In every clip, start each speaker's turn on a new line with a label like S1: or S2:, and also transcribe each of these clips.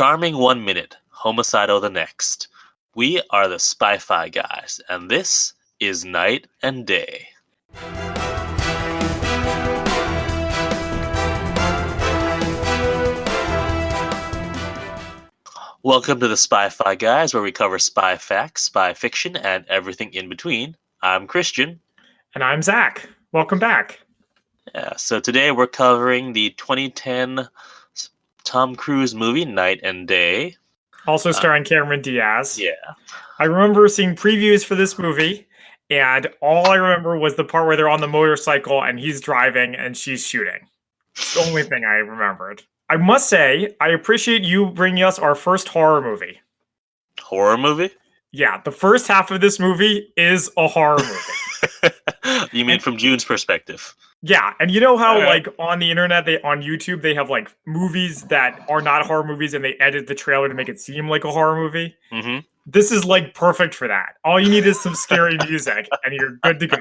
S1: Charming 1 minute, homicidal the next. We are the Spy-Fi guys, and this is Night and Day. Welcome to the Spy-Fi guys, where we cover spy facts, spy fiction, and everything in between. I'm Christian.
S2: And I'm Zach. Welcome back.
S1: Yeah, so today we're covering the 2010 Tom Cruise movie, Night and Day.
S2: Also starring Cameron Diaz.
S1: Yeah.
S2: I remember seeing previews for this movie, and all I remember was the part where they're on the motorcycle and he's driving and she's shooting. It's the only thing I remembered. I must say, I appreciate you bringing us our first horror movie.
S1: Horror movie?
S2: Yeah, the first half of this movie is a horror movie.
S1: You mean from June's perspective?
S2: Yeah, and you know how like on the internet, on YouTube, they have like movies that are not horror movies and they edit the trailer to make it seem like a horror movie?
S1: Mm-hmm.
S2: This is like perfect for that. All you need is some scary music and you're good to go.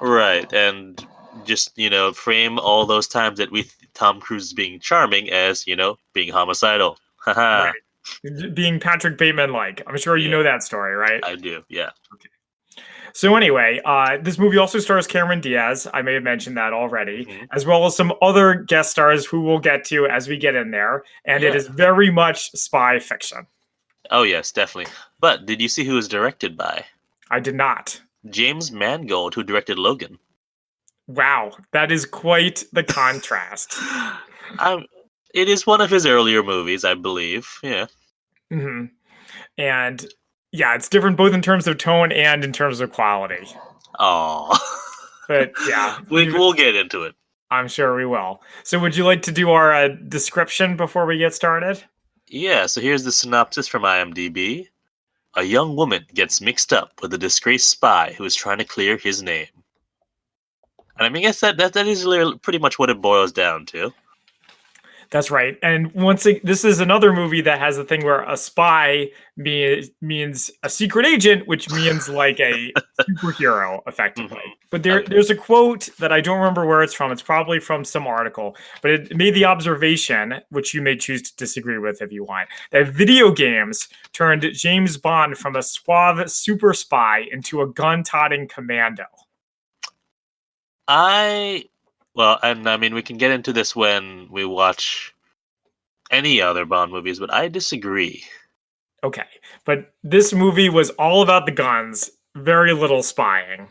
S1: Right, and just, frame all those times that Tom Cruise is being charming as, being homicidal.
S2: Right. Being Patrick Bateman-like. I'm sure you know that story, right?
S1: I do, yeah.
S2: Okay. So anyway, this movie also stars Cameron Diaz. I may have mentioned that already, as well as some other guest stars who we'll get to as we get in there. And it is very much spy fiction.
S1: Oh, yes, definitely. But did you see who it was directed by?
S2: I did not.
S1: James Mangold, who directed Logan.
S2: Wow, that is quite the contrast.
S1: It is one of his earlier movies, I believe. Yeah.
S2: Mm-hmm. And yeah, it's different both in terms of tone and in terms of quality.
S1: Oh.
S2: But yeah.
S1: We'll get into it.
S2: I'm sure we will. So would you like to do our description before we get started?
S1: Yeah, so here's the synopsis from IMDb. A young woman gets mixed up with a disgraced spy who is trying to clear his name. And I mean, I guess that is pretty much what it boils down to.
S2: That's right. And this is another movie that has a thing where a spy means a secret agent, which means like a superhero, effectively. But there's a quote that I don't remember where it's from. It's probably from some article. But it made the observation, which you may choose to disagree with if you want, that video games turned James Bond from a suave super spy into a gun-toting commando.
S1: And I mean, we can get into this when we watch any other Bond movies, but I disagree.
S2: Okay, but this movie was all about the guns, very little spying.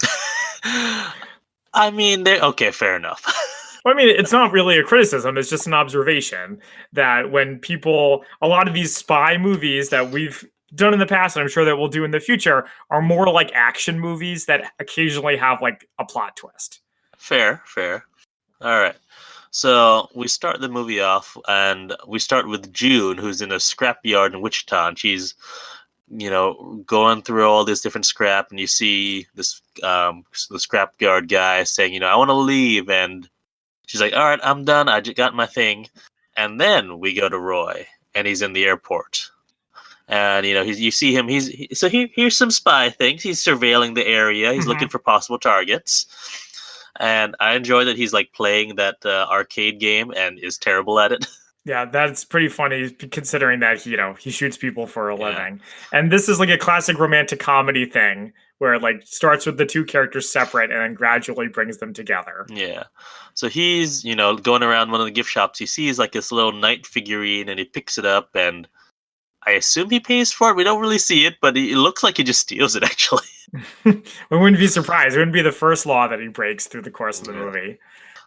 S1: I mean, okay, fair enough.
S2: I mean, it's not really a criticism, it's just an observation that when a lot of these spy movies that we've done in the past, and I'm sure that we'll do in the future, are more like action movies that occasionally have like a plot twist.
S1: Fair. All right. So we start the movie off, and we start with June, who's in a scrapyard in Wichita, and she's, going through all this different scrap, and you see this the scrapyard guy saying, I want to leave, and she's like, all right, I'm done. I just got my thing. And then we go to Roy, and he's in the airport. And, you see him, here's some spy things. He's surveilling the area. He's looking for possible targets. And I enjoy that he's like playing that arcade game and is terrible at it.
S2: Yeah, that's pretty funny considering that he shoots people for a living. And this is like a classic romantic comedy thing where it like starts with the two characters separate and then gradually brings them together.
S1: Yeah. So he's, going around one of the gift shops. He sees like this little knight figurine and he picks it up, and I assume he pays for it. We don't really see it, but it looks like he just steals it, actually.
S2: We wouldn't be surprised. It wouldn't be the first law that he breaks through the course of the movie.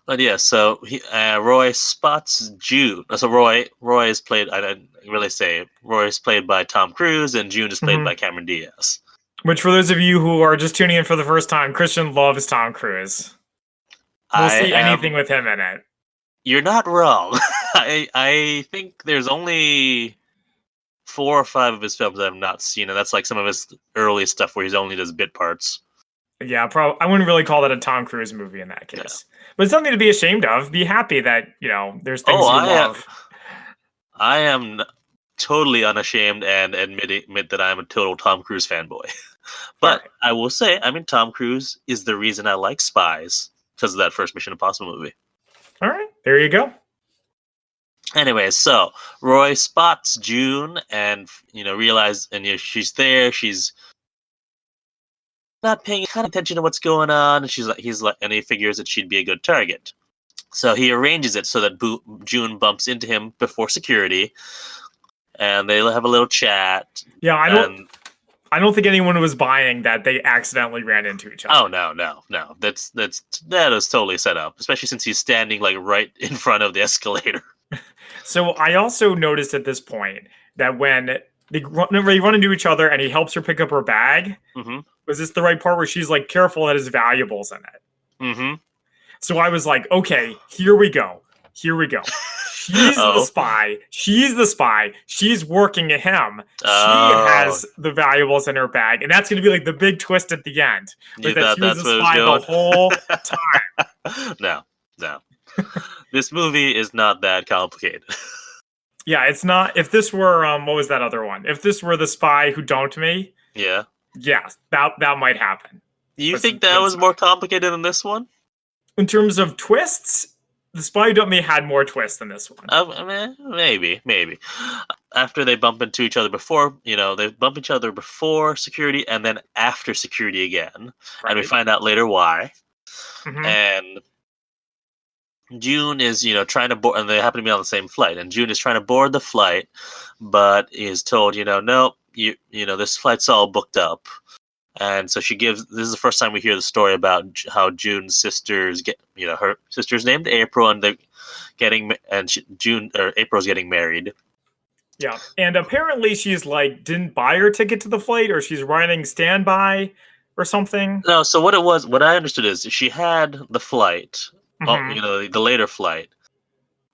S1: But yeah, so Roy spots June. So Roy is played, I didn't really say, Roy is played by Tom Cruise, and June is played by Cameron Diaz.
S2: Which, for those of you who are just tuning in for the first time, Christian loves Tom Cruise. We'll see anything with him in it.
S1: You're not wrong. I think there's only 4 or 5 of his films I've not seen, and that's like some of his early stuff where he's only does bit parts.
S2: Yeah, I wouldn't really call that a Tom Cruise movie in that case. Yeah. But it's something to be ashamed of. Be happy that, there's things you love.
S1: I am totally unashamed and admit that I'm a total Tom Cruise fanboy. But I will say, Tom Cruise is the reason I like spies, because of that first Mission Impossible movie.
S2: All right, there you go.
S1: Anyway, so Roy spots June and realizes, and she's there. She's not paying kind of attention to what's going on, and and he figures that she'd be a good target. So he arranges it so that June bumps into him before security, and they have a little chat.
S2: Yeah,
S1: And
S2: I don't think anyone was buying that they accidentally ran into each other.
S1: oh no, that is totally set up, especially since he's standing like right in front of the escalator.
S2: So I also noticed at this point that when they run into each other and he helps her pick up her bag,
S1: Mm-hmm.
S2: was this the right part where she's like, careful that his valuables in it?
S1: Mm-hmm.
S2: So I was like, okay, here we go. Here we go. She's the
S1: Oh.
S2: spy. She's the spy. She's working at him. She
S1: Oh.
S2: has the valuables in her bag. And that's going to be like the big twist at the end.
S1: You
S2: Like that
S1: thought
S2: she was
S1: that's
S2: a
S1: where it was
S2: spy the
S1: going?
S2: whole time.
S1: No. This movie is not that complicated.
S2: Yeah, it's not. If this were, what was that other one? If this were the spy who dumped me,
S1: Yeah.
S2: yeah, that might happen.
S1: You
S2: But
S1: think that was more complicated than this one?
S2: in terms of twists, the spy who dumped me had more twists than this one.
S1: I mean, maybe. After they bump into each other before, they bump each other before security and then after security again.
S2: Right.
S1: And we find out later why.
S2: Mm-hmm.
S1: And June is, trying to board, and they happen to be on the same flight. And June is trying to board the flight, but is told, no, this flight's all booked up. And so this is the first time we hear the story about how June's sisters her sister's named April, and they're April's getting married.
S2: Yeah, and apparently she's like didn't buy her ticket to the flight, or she's riding standby or something.
S1: No, so what I understood is she had the flight, the later flight,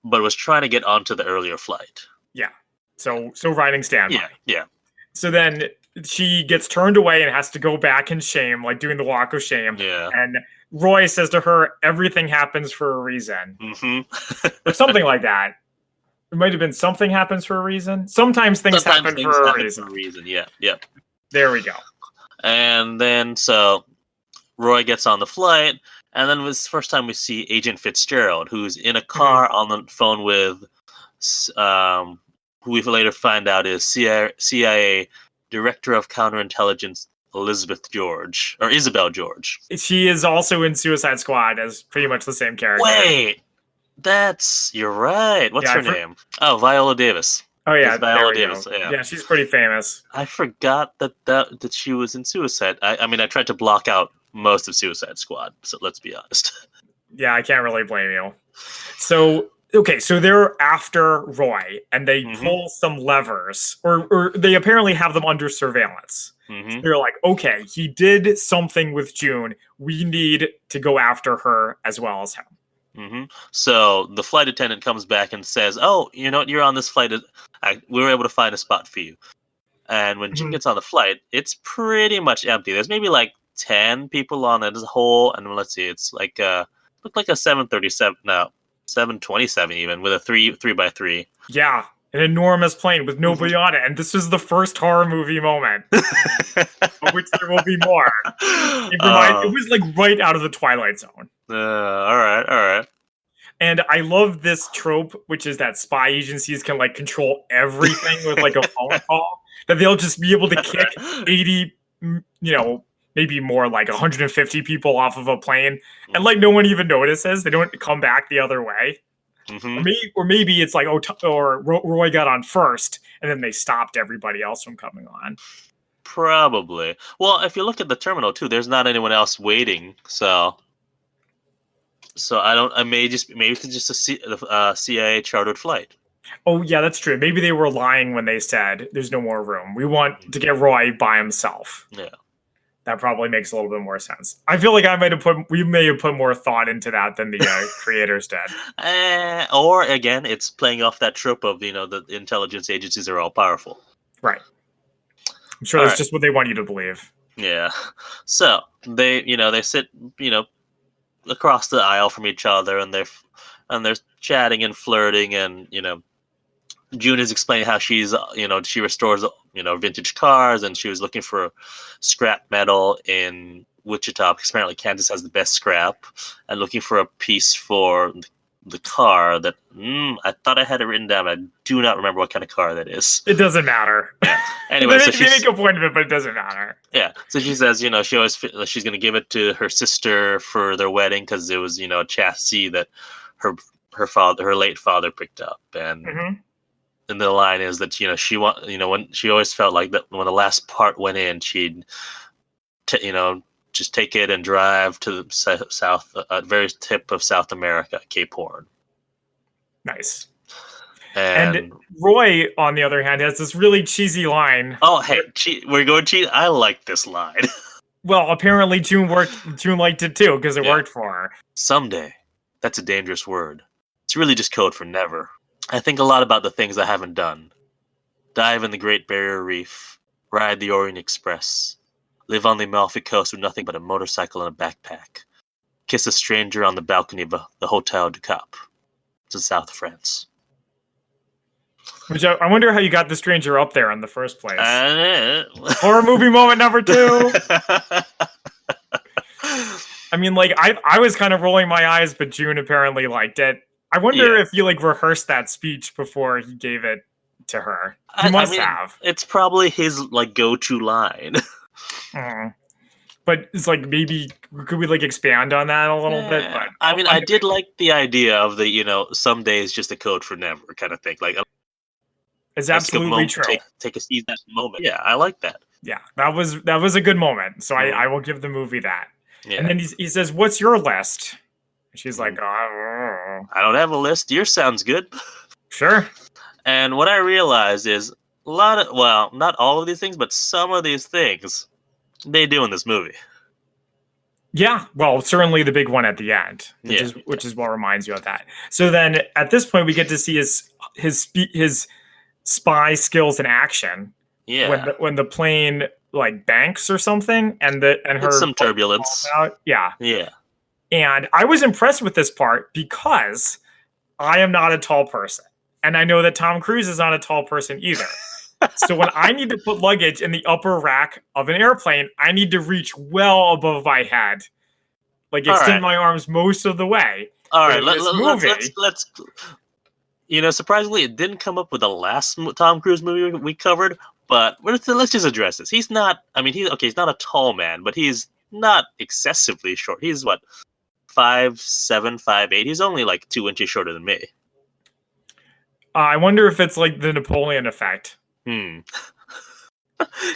S1: but was trying to get onto the earlier flight.
S2: Yeah, so riding standby.
S1: Yeah.
S2: So then she gets turned away and has to go back in shame, like doing the walk of shame.
S1: Yeah.
S2: And Roy says to her, "Everything happens for a reason,"
S1: Mm-hmm.
S2: or something like that. It might have been something happens for a reason. Sometimes things happen for a reason.
S1: Yeah.
S2: There we go.
S1: And then so Roy gets on the flight, and then it's the first time we see Agent Fitzgerald, who's in a car on the phone with, who we later find out is CIA Director of Counterintelligence Isabel George.
S2: She is also in Suicide Squad as pretty much the same character.
S1: Wait, you're right. What's her name? Oh, Viola Davis.
S2: Oh yeah,
S1: Viola Davis.
S2: Yeah, she's pretty famous.
S1: I forgot that she was in Suicide. I mean, I tried to block out most of Suicide Squad, so let's be honest.
S2: Yeah, I can't really blame you. So they're after Roy, and they pull some levers, or they apparently have them under surveillance. So they're like, okay, he did something with June. We need to go after her as well as him.
S1: So the flight attendant comes back and says, "Oh, you're on this flight. We were able to find a spot for you." And when June gets on the flight, it's pretty much empty. There's maybe like 10 people on it as a whole, and let's see, it's like looked like a 737, no, 727 even, with a 3x3.
S2: Yeah, an enormous plane with nobody on it, and this is the first horror movie moment, of which there will be more. It was like right out of the Twilight Zone.
S1: All right.
S2: And I love this trope, which is that spy agencies can like control everything with like a phone call. That they'll just be able to kick 80, maybe more, like 150 people off of a plane, and like no one even notices. They don't come back the other way. Or maybe it's like, Roy got on first, and then they stopped everybody else from coming on.
S1: Probably. Well, if you look at the terminal too, there's not anyone else waiting, so I don't. Maybe it's just a CIA chartered flight.
S2: Oh yeah, that's true. Maybe they were lying when they said there's no more room. We want to get Roy by himself.
S1: Yeah,
S2: that probably makes a little bit more sense. I feel like we may have put more thought into that than the creators did.
S1: Or again, it's playing off that trope of the intelligence agencies are all powerful.
S2: Right. I'm sure that's just what they want you to believe.
S1: Yeah. So they sit across the aisle from each other, and they're chatting and flirting, and June is explaining how she's she restores vintage cars, and she was looking for scrap metal in Wichita because apparently Kansas has the best scrap, and looking for a piece for the car that I thought I had it written down, but I do not remember what kind of car that is.
S2: It doesn't matter.
S1: Yeah.
S2: they,
S1: Anyway, so
S2: they make
S1: she's
S2: a point of it, but it doesn't matter.
S1: yeah. So she says, she always she's gonna give it to her sister for their wedding because it was a chassis that her her late father picked up, and the line is that when she always felt like that when the last part went in, she'd just take it and drive to the south, very tip of South America, Cape Horn.
S2: Nice.
S1: And
S2: And Roy, on the other hand, has this really cheesy line.
S1: Oh, hey, we're going cheat. I like this line.
S2: Well, apparently June liked it too because it
S1: Yeah.
S2: worked for her.
S1: Someday. That's a dangerous word. It's really just code for never. I think a lot about the things I haven't done. Dive in the Great Barrier Reef. Ride the Orient Express. Live on the Amalfi Coast with nothing but a motorcycle and a backpack. Kiss a stranger on the balcony of the Hotel du Cap. It's in South France.
S2: Which I wonder how you got the stranger up there in the first place.
S1: Horror
S2: movie moment number 2. I mean, like, I was kind of rolling my eyes, but June apparently liked it. I wonder if he rehearsed that speech before he gave it to her. He must have.
S1: It's probably his go-to line.
S2: But it's maybe could we expand on that a little bit? But
S1: I did like the idea of the someday is just a code for never kind of thing.
S2: It's absolutely true.
S1: Take a seat that moment. Yeah, I like that.
S2: Yeah, that was a good moment. So I will give the movie that. Yeah. And then he says, "What's your list?" She's like,
S1: I don't have a list. Yours sounds good.
S2: Sure.
S1: And what I realized is a lot of, well, not all of these things, but some of these things they do in this movie.
S2: Yeah, well, certainly the big one at the end, which is what reminds you of that. So then, at this point, we get to see his spy skills in action.
S1: Yeah,
S2: when the plane banks or something, and her
S1: it's some turbulence.
S2: Yeah. And I was impressed with this part because I am not a tall person, and I know that Tom Cruise is not a tall person either. So when I need to put luggage in the upper rack of an airplane, I need to reach well above my head, extend my arms most of the way.
S1: All right, let's. Surprisingly, it didn't come up with the last Tom Cruise movie we covered, but let's just address this. He's not. I mean, he's not a tall man, but he's not excessively short. He's what, 5'7", 5'8". He's only 2 inches shorter than me.
S2: I wonder if it's the Napoleon effect.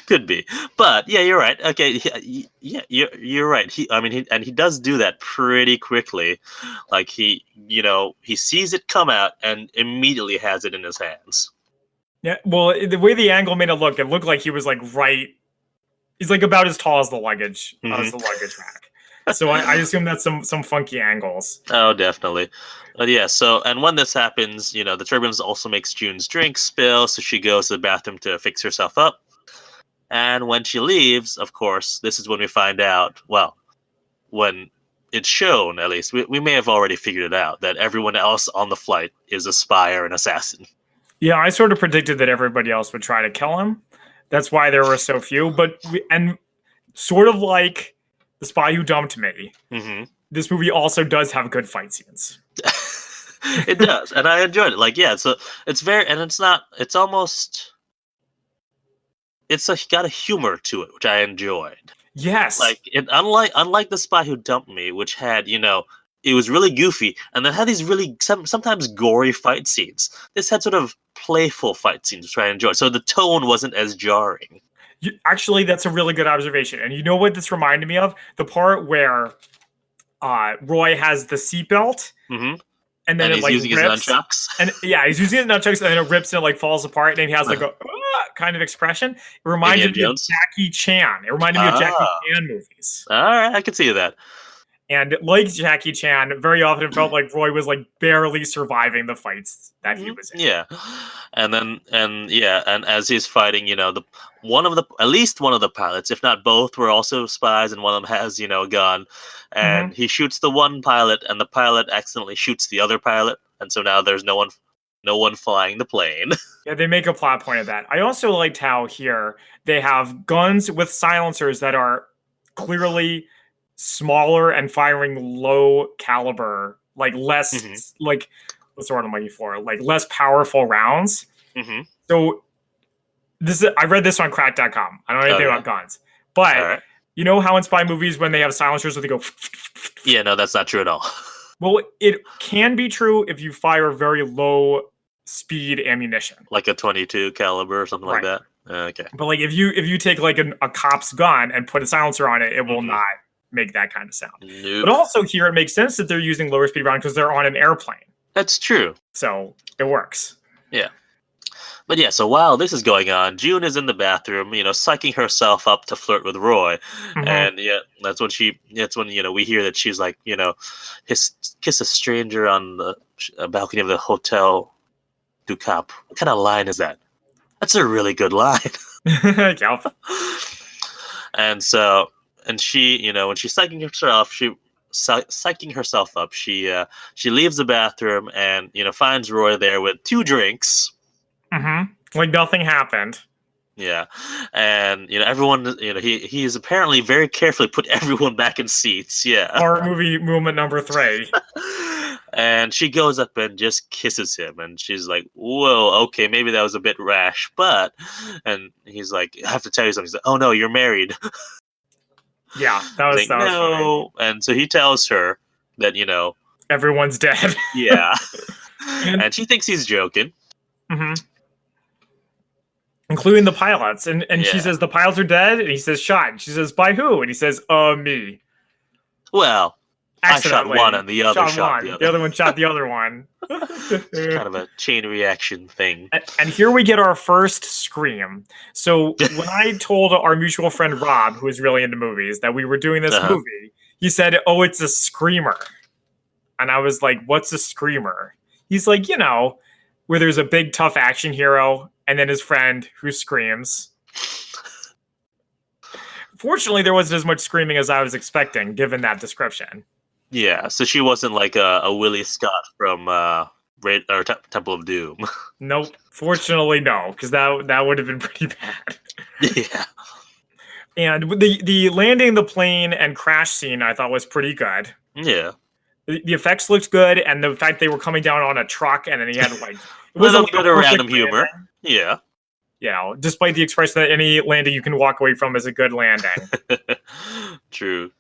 S1: Could be, but yeah, you're right. Okay, yeah, you're right. He does do that pretty quickly. He sees it come out and immediately has it in his hands.
S2: Yeah, well, the way the angle made it looked like he was right. He's about as tall as the luggage, as the luggage rack. So I assume that's some funky angles.
S1: Oh, definitely. But yeah, and when this happens, the turbulence also makes June's drink spill, so she goes to the bathroom to fix herself up. And when she leaves, of course, this is when we find out, well, when it's shown, at least, we may have already figured it out, that everyone else on the flight is a spy or an assassin.
S2: Yeah, I sort of predicted that everybody else would try to kill him. That's why there were so few. And sort of like The Spy Who Dumped Me, this movie also does have good fight scenes.
S1: It does, and I enjoyed it. So it's very, and it's not, it's almost, it's got a humor to it, which I enjoyed.
S2: Yes.
S1: Unlike The Spy Who Dumped Me, which had, it was really goofy, and then had these really sometimes gory fight scenes. This had sort of playful fight scenes, which I enjoyed. So the tone wasn't as jarring.
S2: Actually, that's a really good observation. And you know what this reminded me of? The part where Roy has the seatbelt, and then
S1: he's using
S2: rips.
S1: His nunchucks.
S2: And yeah, he's using his nunchucks, and then it rips and it falls apart, and he has a kind of expression. It reminded me of Jackie Chan. It reminded me of Jackie Chan movies.
S1: All right, I can see that.
S2: And like Jackie Chan, very often it felt like Roy was barely surviving the fights that he was in.
S1: Yeah, and as he's fighting, at least one of the pilots, if not both, were also spies, and one of them has a gun, and he shoots the one pilot, and the pilot accidentally shoots the other pilot, and so now there's no one flying the plane.
S2: Yeah, they make a plot point of that. I also liked how here they have guns with silencers that are clearly smaller and firing low caliber like
S1: Mm-hmm.
S2: less like what's the word I'm looking for? Like less powerful rounds.
S1: Mm-hmm.
S2: So I read this on crack.com. I don't know anything
S1: Okay.
S2: about guns.
S1: All
S2: But
S1: right.
S2: you know how in spy movies when they have silencers where they go
S1: Yeah, no, that's not true at all.
S2: well, it can be true if you fire very low speed ammunition.
S1: Like a 22 caliber or something like
S2: Right.
S1: that. Okay.
S2: But like if you take like a cop's gun and put a silencer on it, it will
S1: Mm-hmm.
S2: not make that kind of sound. But
S1: Nope.
S2: also here it makes sense that they're using lower speed rounds because they're on an airplane.
S1: That's true.
S2: So it works.
S1: Yeah. But yeah, so while this is going on, June is in the bathroom, psyching herself up to flirt with Roy.
S2: Mm-hmm.
S1: And yeah, that's when, we hear that she's like, kiss a stranger on the balcony of the Hotel du Cap. What kind of line is that? That's a really good line.
S2: Yep.
S1: And so, and she, when she's psyching herself up, she leaves the bathroom and, finds Roy there with 2 drinks.
S2: Mm-hmm. Like nothing happened.
S1: Yeah, and everyone, he's apparently very carefully put everyone back in seats. Yeah,
S2: Horror movie moment number 3.
S1: and she goes up and just kisses him, and she's like, "Whoa, okay, maybe that was a bit rash," and he's like, "I have to tell you something." He's like, "Oh no, you're married."
S2: Yeah, that
S1: He's
S2: was
S1: like,
S2: that was funny.
S1: "No," and so he tells her that
S2: Everyone's dead.
S1: yeah,
S2: And
S1: and she thinks he's joking.
S2: mhm. Including the pilots. And she
S1: Yeah,
S2: says the pilots are dead, and he says shot. And she says by who? And he says, me.
S1: well, I shot one,
S2: Accidentally
S1: and the other
S2: shot
S1: shot the
S2: one. The
S1: other.
S2: other one shot the other one.
S1: It's kind of a chain reaction thing.
S2: And here we get our first scream. So when I told our mutual friend Rob, who is really into movies, that we were doing this
S1: Uh-huh.
S2: movie, he said, "Oh, it's a screamer." And I was like, "What's a screamer?" He's like, where there's a big tough action hero and then his friend who screams. Fortunately, there wasn't as much screaming as I was expecting, given that description.
S1: Yeah, so she wasn't like a Willie Scott from Temple of Doom.
S2: Nope. Fortunately, no, because that would have been pretty bad.
S1: Yeah.
S2: And the landing the plane and crash scene I thought was pretty good.
S1: Yeah.
S2: The effects looked good, and the fact they were coming down on a truck, and then he had like it
S1: Little
S2: wasn't like
S1: bit
S2: a
S1: of
S2: perfect
S1: random humor.
S2: landing.
S1: Yeah.
S2: Despite the expression that any landing you can walk away from is a good landing,
S1: True.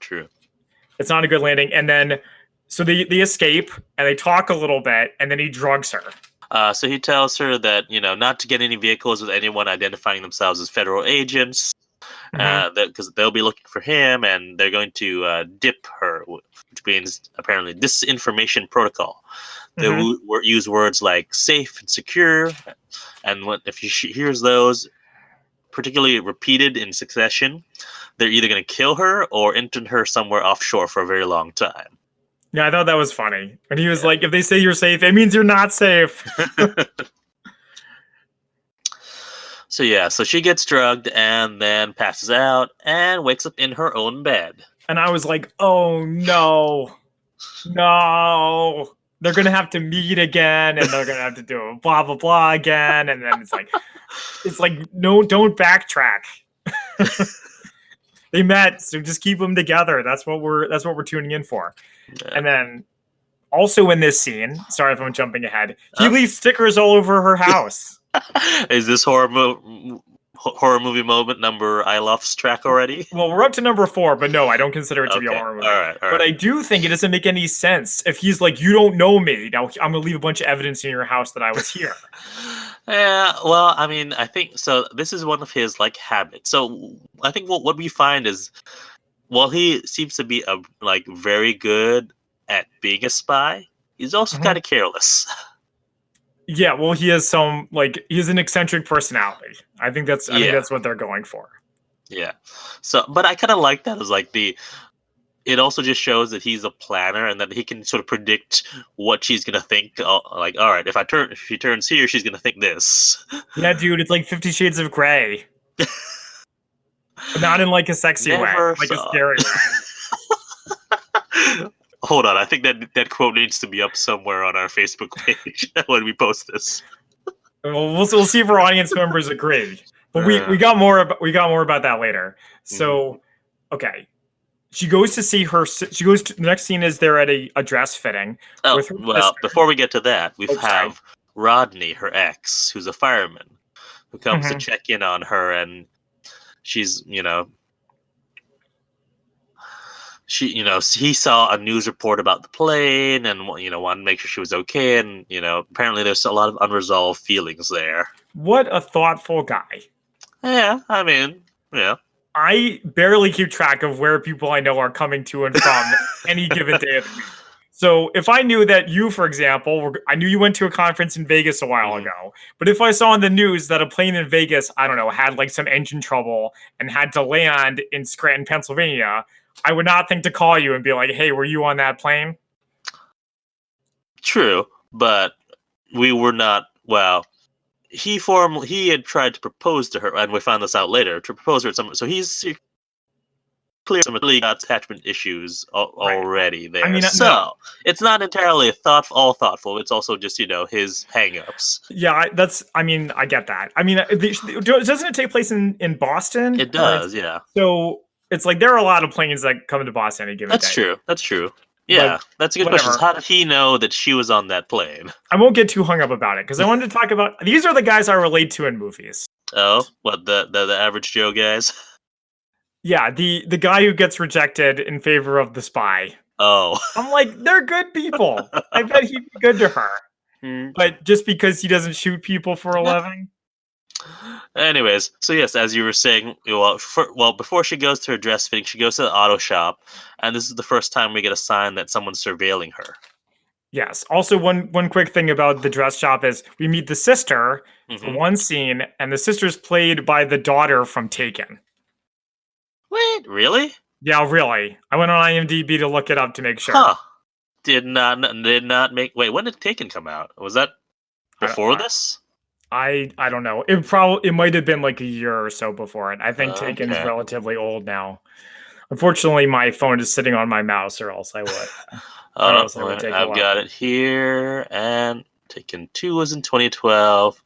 S2: it's not a good landing. And then so they escape and they talk a little bit, and then he drugs her.
S1: So he tells her that, not to get any vehicles with anyone identifying themselves as federal agents, because they'll be looking for him and they're going to dip her, which means apparently disinformation protocol. They use words like safe and secure, and if she hears those, particularly repeated in succession, they're either going to kill her or intern her somewhere offshore for a very long time.
S2: Yeah, I thought that was funny. And he was
S1: Yeah.
S2: like, if they say you're safe, it means you're not safe.
S1: So she gets drugged and then passes out and wakes up in her own bed.
S2: And I was like, oh no. No. They're gonna have to meet again, and they're gonna have to do blah blah blah again, and then it's like no, don't backtrack. They met, so just keep them together. That's what we're tuning in for.
S1: Yeah.
S2: And then also in this scene, sorry if I'm jumping ahead, he leaves stickers all over her house.
S1: Is this horror movie moment number I love's track already?
S2: Well, we're up to number 4, but no, I don't consider it to be a
S1: Okay.
S2: horror movie.
S1: All right.
S2: But I do think it doesn't make any sense if he's like, you don't know me. Now I'm gonna leave a bunch of evidence in your house that I was here.
S1: Yeah, well, I mean, I think so. This is one of his like habits. So I think what we find is, while he seems to be very good at being a spy, he's also kind of careless.
S2: Yeah, well, he has he's an eccentric personality. I think that's what they're going for.
S1: Yeah. So, but I kind of like that as it also just shows that he's a planner and that he can sort of predict what she's gonna think. Like, all right, if she turns here, she's gonna think this.
S2: Yeah, dude, it's like 50 Shades of Grey. But not in like a sexy way, like a scary way.
S1: Hold on, I think that quote needs to be up somewhere on our Facebook page when we post this.
S2: Well, we'll see if our audience members agree. But we got more about that later. So, okay. She goes to see her. She goes to the next scene is they're at a dress fitting
S1: Oh,
S2: with her
S1: well,
S2: sister.
S1: before we get to that, we
S2: Oh, sorry.
S1: have Rodney, her ex, who's a fireman, who comes to
S2: Mhm.
S1: check in on her, and she's, he saw a news report about the plane and, wanted to make sure she was okay. And, apparently there's a lot of unresolved feelings there.
S2: What a thoughtful guy.
S1: Yeah, I mean, yeah.
S2: I barely keep track of where people I know are coming to and from any given day of the week. So if I knew that you, for example, I knew you went to a conference in Vegas a while
S1: Mhm.
S2: ago, but if I saw in the news that a plane in Vegas, I don't know, had like some engine trouble and had to land in Scranton, Pennsylvania, I would not think to call you and be like, "Hey, were you on that plane?"
S1: True, but we were not, well, he had tried to propose to her, and we found this out later, to propose to her at some, so he's clearly got attachment issues
S2: Right.
S1: already
S2: I
S1: there.
S2: mean, no,
S1: So it's not entirely all thoughtful. It's also just his hangups.
S2: yeah, that's. I mean, I get that. I mean, doesn't it take place in Boston
S1: It
S2: or
S1: does, yeah.
S2: so? It's like there are a lot of planes that come to Boston any given
S1: That's
S2: day,
S1: true. That's true.
S2: but
S1: Yeah, that's a good question. So
S2: whatever.
S1: how did he know that she was on that plane?
S2: I won't get too hung up about it because I wanted to talk about these are the guys I relate to in movies.
S1: Oh, what the average Joe guys?
S2: Yeah, the guy who gets rejected in favor of the spy.
S1: Oh.
S2: I'm like, they're good people. I bet he'd be good to her,
S1: Hmm.
S2: but just because he doesn't shoot people for a
S1: Yeah.
S2: living.
S1: Anyways, so yes, as you were saying, before she goes to her dress fitting, she goes to the auto shop, and this is the first time we get a sign that someone's surveilling her.
S2: Yes. Also, one quick thing about the dress shop is we meet the sister for
S1: Hmm.
S2: one scene, and the sister's played by the daughter from Taken.
S1: Wait, really?
S2: Yeah, really. I went on IMDb to look it up to make sure.
S1: Huh? Did not make. Wait, when did Taken come out? Was that
S2: I don't,
S1: before this?
S2: I don't know. It might have been like a year or so before it. I think Taken's
S1: Okay.
S2: relatively old now. Unfortunately, my phone is sitting on my mouse, or
S1: Oh,
S2: else I would
S1: wait,
S2: take a
S1: I've
S2: look.
S1: got it here. And Taken 2 was in 2012.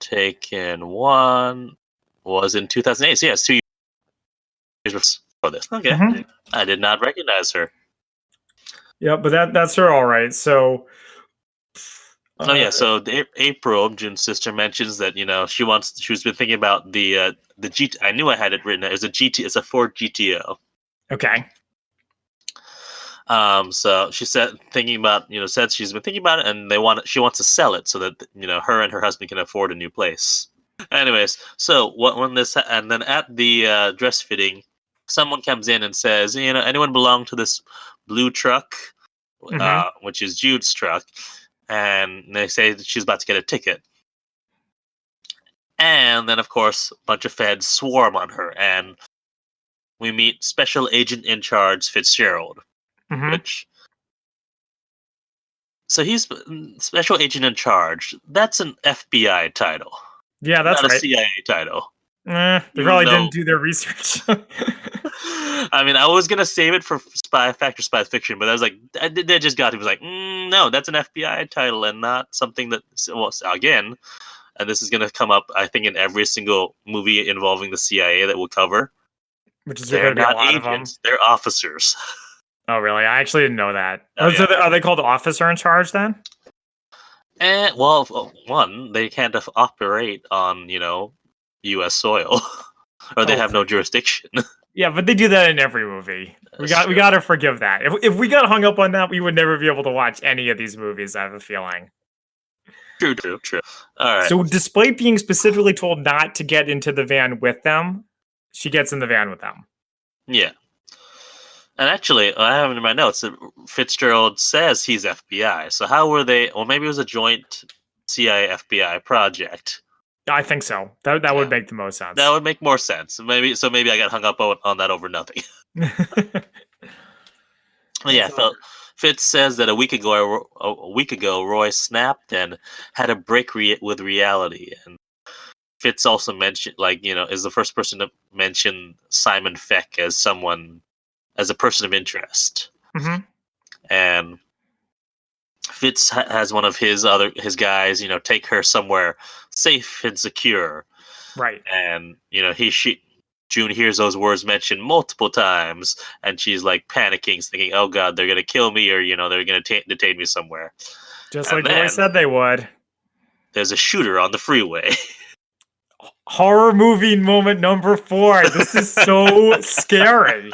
S1: Taken 1 was in 2008. So, yes, 2 years before this. Okay.
S2: Mhm.
S1: I did not recognize her.
S2: Yeah, but that's her, all right. So,
S1: Oh
S2: uh,
S1: yeah, so April, June's sister, mentions that she's been thinking about the GT. I knew I had it written. It was a GT. It's a Ford GTO.
S2: okay.
S1: So she said said she's been thinking about it, and she wants to sell it so that her and her husband can afford a new place. Anyways, so and then at the dress fitting, someone comes in and says, anyone belong to this blue truck,
S2: Hmm.
S1: which is Jude's truck, and they say that she's about to get a ticket. And then, of course, a bunch of feds swarm on her, and we meet Special Agent in Charge Fitzgerald,
S2: Hmm.
S1: which. So he's Special Agent in Charge. That's an FBI title,
S2: Yeah, that's
S1: not a
S2: right.
S1: CIA title.
S2: They
S1: Even
S2: probably didn't
S1: though,
S2: do their research.
S1: I mean, I was gonna save it for Spy Fact or Spy Fiction, but I was like, they just got it. It was like, no, that's an FBI title and not something that. Well, again, and this is gonna come up, I think, in every single movie involving the CIA that we'll cover.
S2: Which is going
S1: They're
S2: to be a
S1: not
S2: lot of them.
S1: agents; they're officers.
S2: Oh, really? I actually didn't know that.
S1: Oh
S2: Oh, so
S1: yeah.
S2: are they called officer in charge then?
S1: And well, one, they can't operate on U.S. soil, or they have
S2: Okay.
S1: no jurisdiction.
S2: Yeah, but they do that in every movie.
S1: That's
S2: We
S1: true.
S2: got to forgive that. If we got hung up on that, we would never be able to watch any of these movies. I have a feeling.
S1: True, true, true. All right.
S2: So, despite being specifically told not to get into the van with them, she gets in the van with them.
S1: Yeah. And actually, I have it in my notes that Fitzgerald says he's FBI. So how were they? Well, maybe it was a joint CIA FBI project.
S2: I think so. That
S1: Yeah,
S2: would make the most
S1: that
S2: sense.
S1: would make more sense. Maybe I got hung up on that over nothing. But yeah,
S2: So,
S1: Fitz says that a week ago, Roy snapped and had a break with reality, and Fitz also mentioned, is the first person to mention Simon Feck as a person of interest,
S2: mhm,
S1: and Fitz has one of his guys, take her somewhere safe and secure,
S2: right.
S1: and June hears those words mentioned multiple times, and she's like panicking, thinking, "Oh God, they're gonna kill me, or they're gonna detain me somewhere."
S2: Just
S1: And
S2: like Roy
S1: then
S2: said they would.
S1: there's a shooter on the freeway.
S2: Horror movie moment number 4. This is so scary.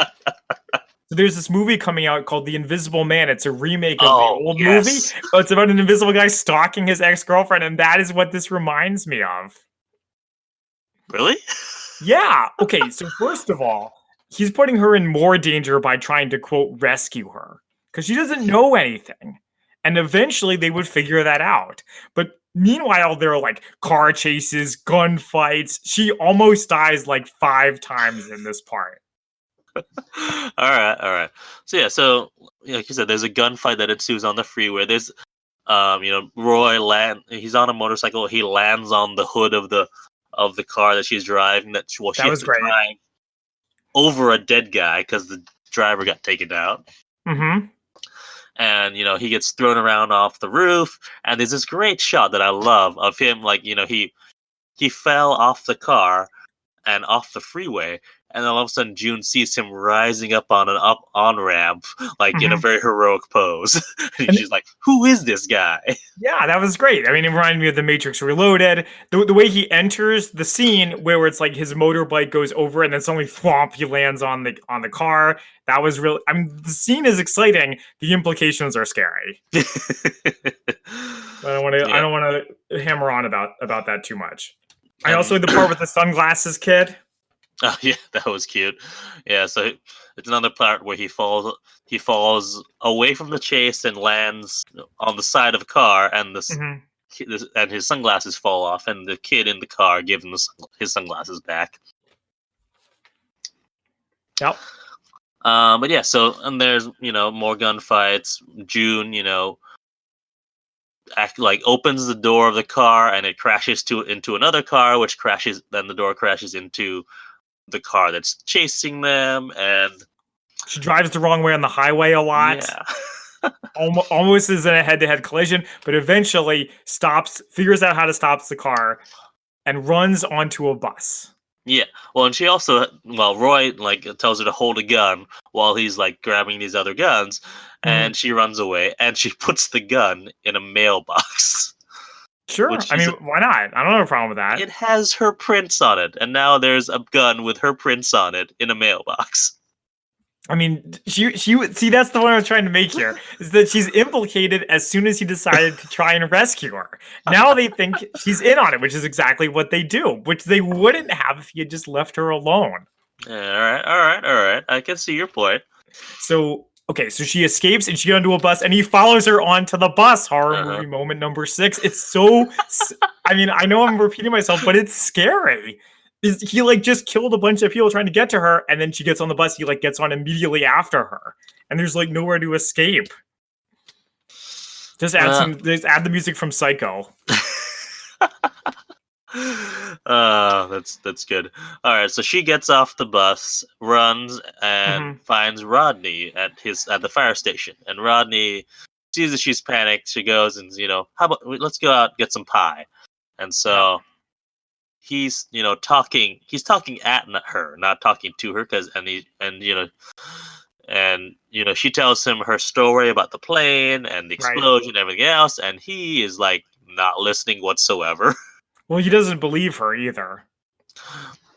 S2: So there's this movie coming out called The Invisible Man. It's a remake of the
S1: Oh
S2: old movie.
S1: yes,
S2: It's about an invisible guy stalking his ex-girlfriend, and that is what this reminds me of.
S1: really?
S2: Yeah. Okay. So first of all, he's putting her in more danger by trying to quote rescue her because she doesn't know anything, and eventually they would figure that out. But meanwhile, there are like car chases, gunfights. She almost dies like 5 times in this part.
S1: All right, all right. So yeah, like you said, there's a gunfight that ensues on the freeway. There's Roy he's on a motorcycle. He lands on the hood of the car that she's driving. She
S2: That
S1: has
S2: was
S1: to
S2: great.
S1: drive over a dead guy because the driver got taken out.
S2: Mm-hmm.
S1: And he gets thrown around off the roof. And there's this great shot that I love of him, like he fell off the car and off the freeway, and then all of a sudden June sees him rising up on an on ramp, like in a
S2: Mm-hmm.
S1: very heroic pose. And
S2: And
S1: she's like, "Who is this guy?"
S2: yeah, that was great. I mean, it reminded me of The Matrix Reloaded. The way he enters the scene where it's like his motorbike goes over and then suddenly thwomp, he lands on the car. That was really, I mean, the scene is exciting. The implications are scary. I
S1: Yeah,
S2: don't want to hammer on about that too much. I also
S1: and
S2: like the part with the sunglasses kid.
S1: oh yeah, that was cute. Yeah, so it's another part where he falls away from the chase and lands on the side of a car, and
S2: Hmm.
S1: and his sunglasses fall off, and the kid in the car gives him his sunglasses back.
S2: Yep.
S1: But yeah, so and there's more gunfights. June, opens the door of the car and it crashes into another car, which crashes. Then the door crashes into the car that's chasing them, and
S2: She drives the wrong way on the highway a lot.
S1: yeah,
S2: Almost is in a head-to-head collision, but eventually figures out how to stop the car, and runs onto a bus.
S1: yeah. Well, and she also, Roy tells her to hold a gun while he's like grabbing these other guns,
S2: Mhm.
S1: and she runs away and she puts the gun in a mailbox,
S2: Sure.
S1: which
S2: I
S1: is
S2: mean, why not? I don't have a problem with that.
S1: it has her prints on it, and now there's a gun with her prints on it in a mailbox.
S2: I mean, she would see that's the one I was trying to make here is that she's implicated as soon as he decided to try and rescue her. Now they think she's in on it, which is exactly what they do, which they wouldn't have if he had just left her alone.
S1: Yeah, all right, all right, all right. I can see your point.
S2: So, okay, so she escapes and she got onto a bus and he follows her onto the bus. Horror
S1: Uh-huh.
S2: movie moment number 6. It's so, I mean, I know I'm repeating myself, but it's scary. He like just killed a bunch of people trying to get to her, and then she gets on the bus. He like gets on immediately after her, and there's like nowhere to escape. Just add the music from Psycho.
S1: That's good. All right, so she gets off the bus, runs, and
S2: Hmm.
S1: finds Rodney at the fire station. And Rodney sees that she's panicked. She goes and how about let's go out and get some pie. And
S2: Yep.
S1: so he's talking. He's talking at her, not talking to her, she tells him her story about the plane and the
S2: Right.
S1: explosion and everything else, and he is like not listening whatsoever.
S2: Well, he doesn't believe her either.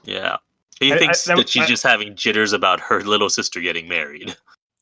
S1: Yeah. He thinks that she's
S2: I,
S1: just having jitters about her little sister getting married.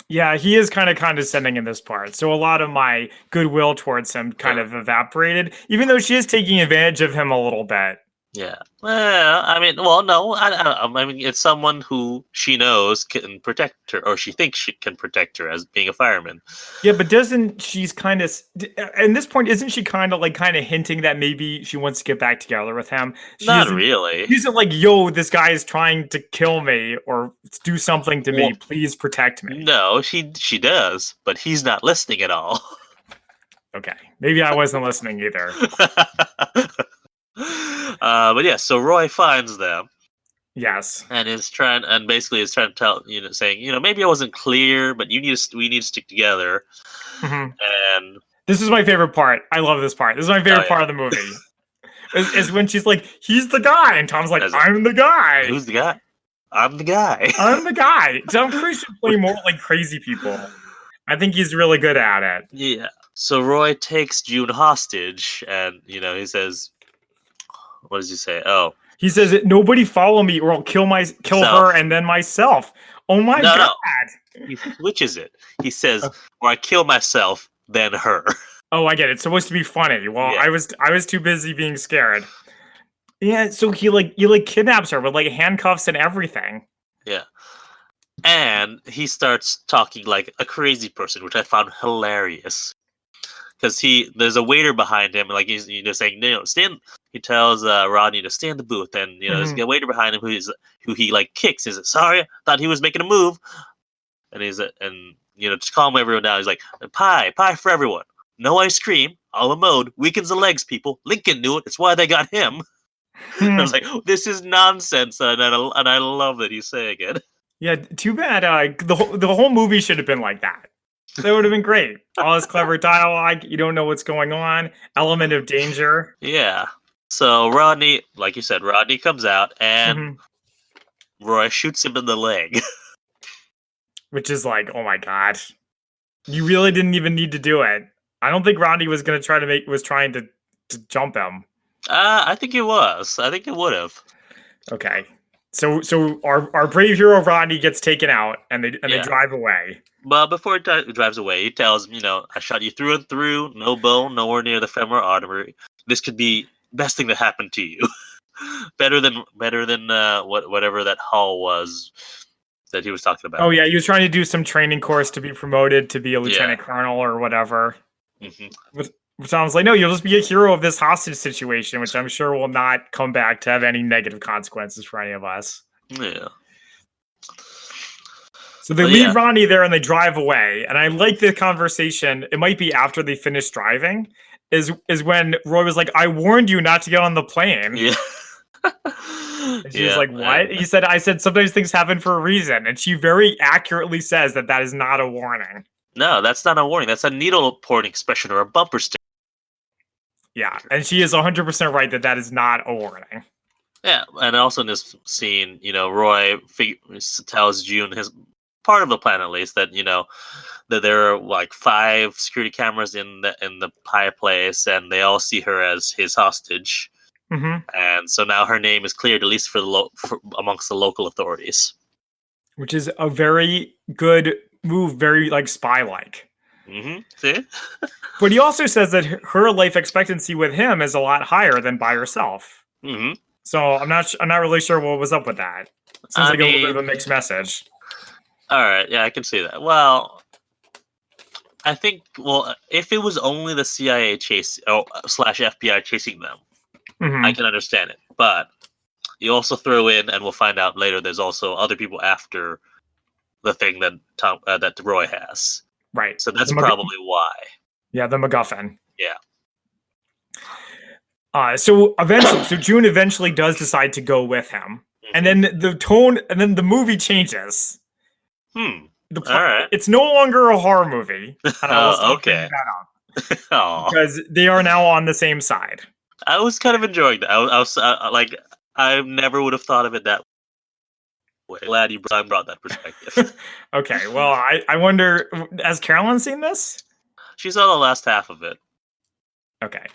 S2: yeah, he is kind of condescending in this part. So a lot of my goodwill towards him kind
S1: Uh,
S2: of evaporated, even though she is taking advantage of him a little bit.
S1: yeah. Well, I mean, well, no, I mean, it's someone who she knows can protect her, or she thinks she can protect her as being a fireman.
S2: Yeah, but doesn't she's kind of at this point isn't she kind of hinting that maybe she wants to get back together with him?
S1: Not really.
S2: She isn't like, yo, this guy is trying to kill me or do something to
S1: Well,
S2: me. Please protect me.
S1: no, she does, but he's not listening at all.
S2: Okay, maybe I wasn't listening either.
S1: But yeah, so Roy finds them
S2: Yes.
S1: and basically is trying to tell, saying, maybe I wasn't clear, but we need to stick together.
S2: Hmm.
S1: And
S2: This is my favorite part. I love this part. This is my
S1: oh
S2: favorite
S1: yeah,
S2: part of the movie. Is when she's like, he's the guy, and Tom's like,
S1: As
S2: I'm the guy.
S1: who's the guy? I'm the guy.
S2: I'm the guy. Tom Cruise should play more like crazy people. I think he's really good at it.
S1: Yeah. So Roy takes June hostage, and he says, "What does he say?" Oh,
S2: He says, "Nobody follow me, or I'll kill her
S1: self.
S2: and then myself." Oh my
S1: No,
S2: god!
S1: no. He switches it. He says, "Or I kill myself, then her."
S2: Oh, I get it. It's supposed to be funny. Well,
S1: Yeah.
S2: I was too busy being scared. Yeah, so he kidnaps her with like handcuffs and everything.
S1: Yeah. And he starts talking like a crazy person, which I found hilarious. Because there's a waiter behind him, like he's saying, stand. He tells Rodney to stay in the booth, and there's a waiter behind him who he like kicks. He's like, sorry, I thought he was making a move, and to calm everyone down, he's like, pie for everyone, no ice cream, a la mode, weakens the legs, people. Lincoln knew it. It's why they got him. I was like, this is nonsense, and I love that he's saying it.
S2: Yeah, too bad. The whole movie should have been like that. That would have been great. All this clever dialogue. You don't know what's going on. Element of danger.
S1: Yeah. So Rodney, like you said, Rodney comes out and Roy shoots him in the leg.
S2: Which is like, oh my god. You really didn't even need to do it. I don't think Rodney was gonna trying to jump him.
S1: I think it was. I think it would have.
S2: Okay. So our brave hero Rodney gets taken out and they drive away.
S1: But before he drives away, he tells him, I shot you through and through, no bone, nowhere near the femoral artery. This could be best thing that happened to you. better than whatever that Hall was that he was talking about.
S2: Oh yeah, he was trying to do some training course to be promoted to be a lieutenant colonel or whatever. Which sounds like, no, you'll just be a hero of this hostage situation, which I'm sure will not come back to have any negative consequences for any of us.
S1: Yeah.
S2: So they leave Ronnie there and they drive away. And I like the conversation. It might be after they finish driving. Is when Roy was like, "I warned you not to get on the plane."
S1: Yeah.
S2: And she was like, "What?" He said, "I said sometimes things happen for a reason." And she very accurately says that is not a warning.
S1: No, that's not a warning. That's a needle porn expression or a bumper sticker.
S2: Yeah, and she is 100% right that is not a warning.
S1: Yeah, and also in this scene, Roy tells June, his part of the plan at least, that that there are like 5 security cameras in the pie place, and they all see her as his hostage. And so now her name is cleared, at least for amongst the local authorities,
S2: which is a very good move, very like spy-like.
S1: See?
S2: But he also says that her life expectancy with him is a lot higher than by herself. So I'm not really sure what was up with that. It seems like a little bit of a mixed message.
S1: All right, yeah, I can see that. Well, I think, if it was only the CIA slash FBI chasing them, I can understand it. But you also throw in, and we'll find out later, there's also other people after the thing that that Roy has.
S2: Right.
S1: So that's probably why.
S2: Yeah, the MacGuffin.
S1: Yeah.
S2: So June eventually does decide to go with him, and then the movie changes.
S1: All right.
S2: It's no longer a horror movie.
S1: Okay.
S2: Because they are now on the same side.
S1: I was kind of enjoying that. I was like, I never would have thought of it that way. Glad you brought that perspective.
S2: Okay, well, I wonder, has Carolyn seen this?
S1: She saw the last half of it.
S2: Okay.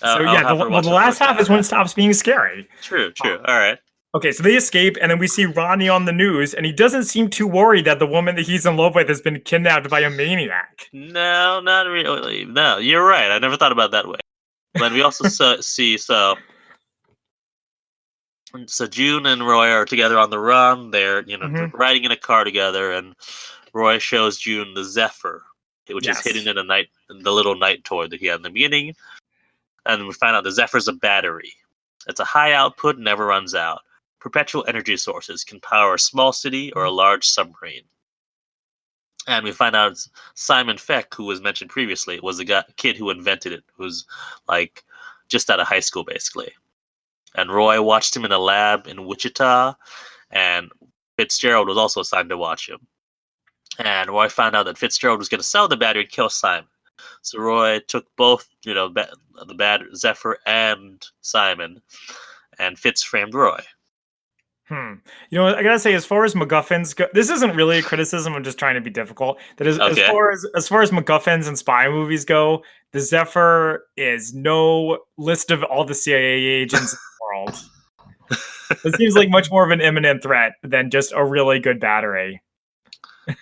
S2: So the last half is when it stops being scary.
S1: True. All right.
S2: Okay, so they escape, and then we see Rodney on the news, and he doesn't seem too worried that the woman that he's in love with has been kidnapped by a maniac.
S1: No, not really. No, you're right. I never thought about that way. But we also see June and Roy are together on the run. They're riding in a car together, and Roy shows June the Zephyr, which is hidden in the little night toy that he had in the beginning. And we find out the Zephyr's a battery. It's a high output, never runs out. Perpetual energy sources can power a small city or a large submarine. And we find out Simon Feck, who was mentioned previously, was the kid who invented it, who's like just out of high school, basically. And Roy watched him in a lab in Wichita, and Fitzgerald was also assigned to watch him. And Roy found out that Fitzgerald was going to sell the battery and kill Simon. So Roy took both, the bad Zephyr and Simon, and Fitz framed Roy.
S2: Hmm. You know, I gotta say, as far as MacGuffins go, this isn't really a criticism. I'm just trying to be difficult. That is,
S1: Okay.
S2: as far as MacGuffins and spy movies go, the Zephyr is no list of all the CIA agents in the world. It seems like much more of an imminent threat than just a really good battery.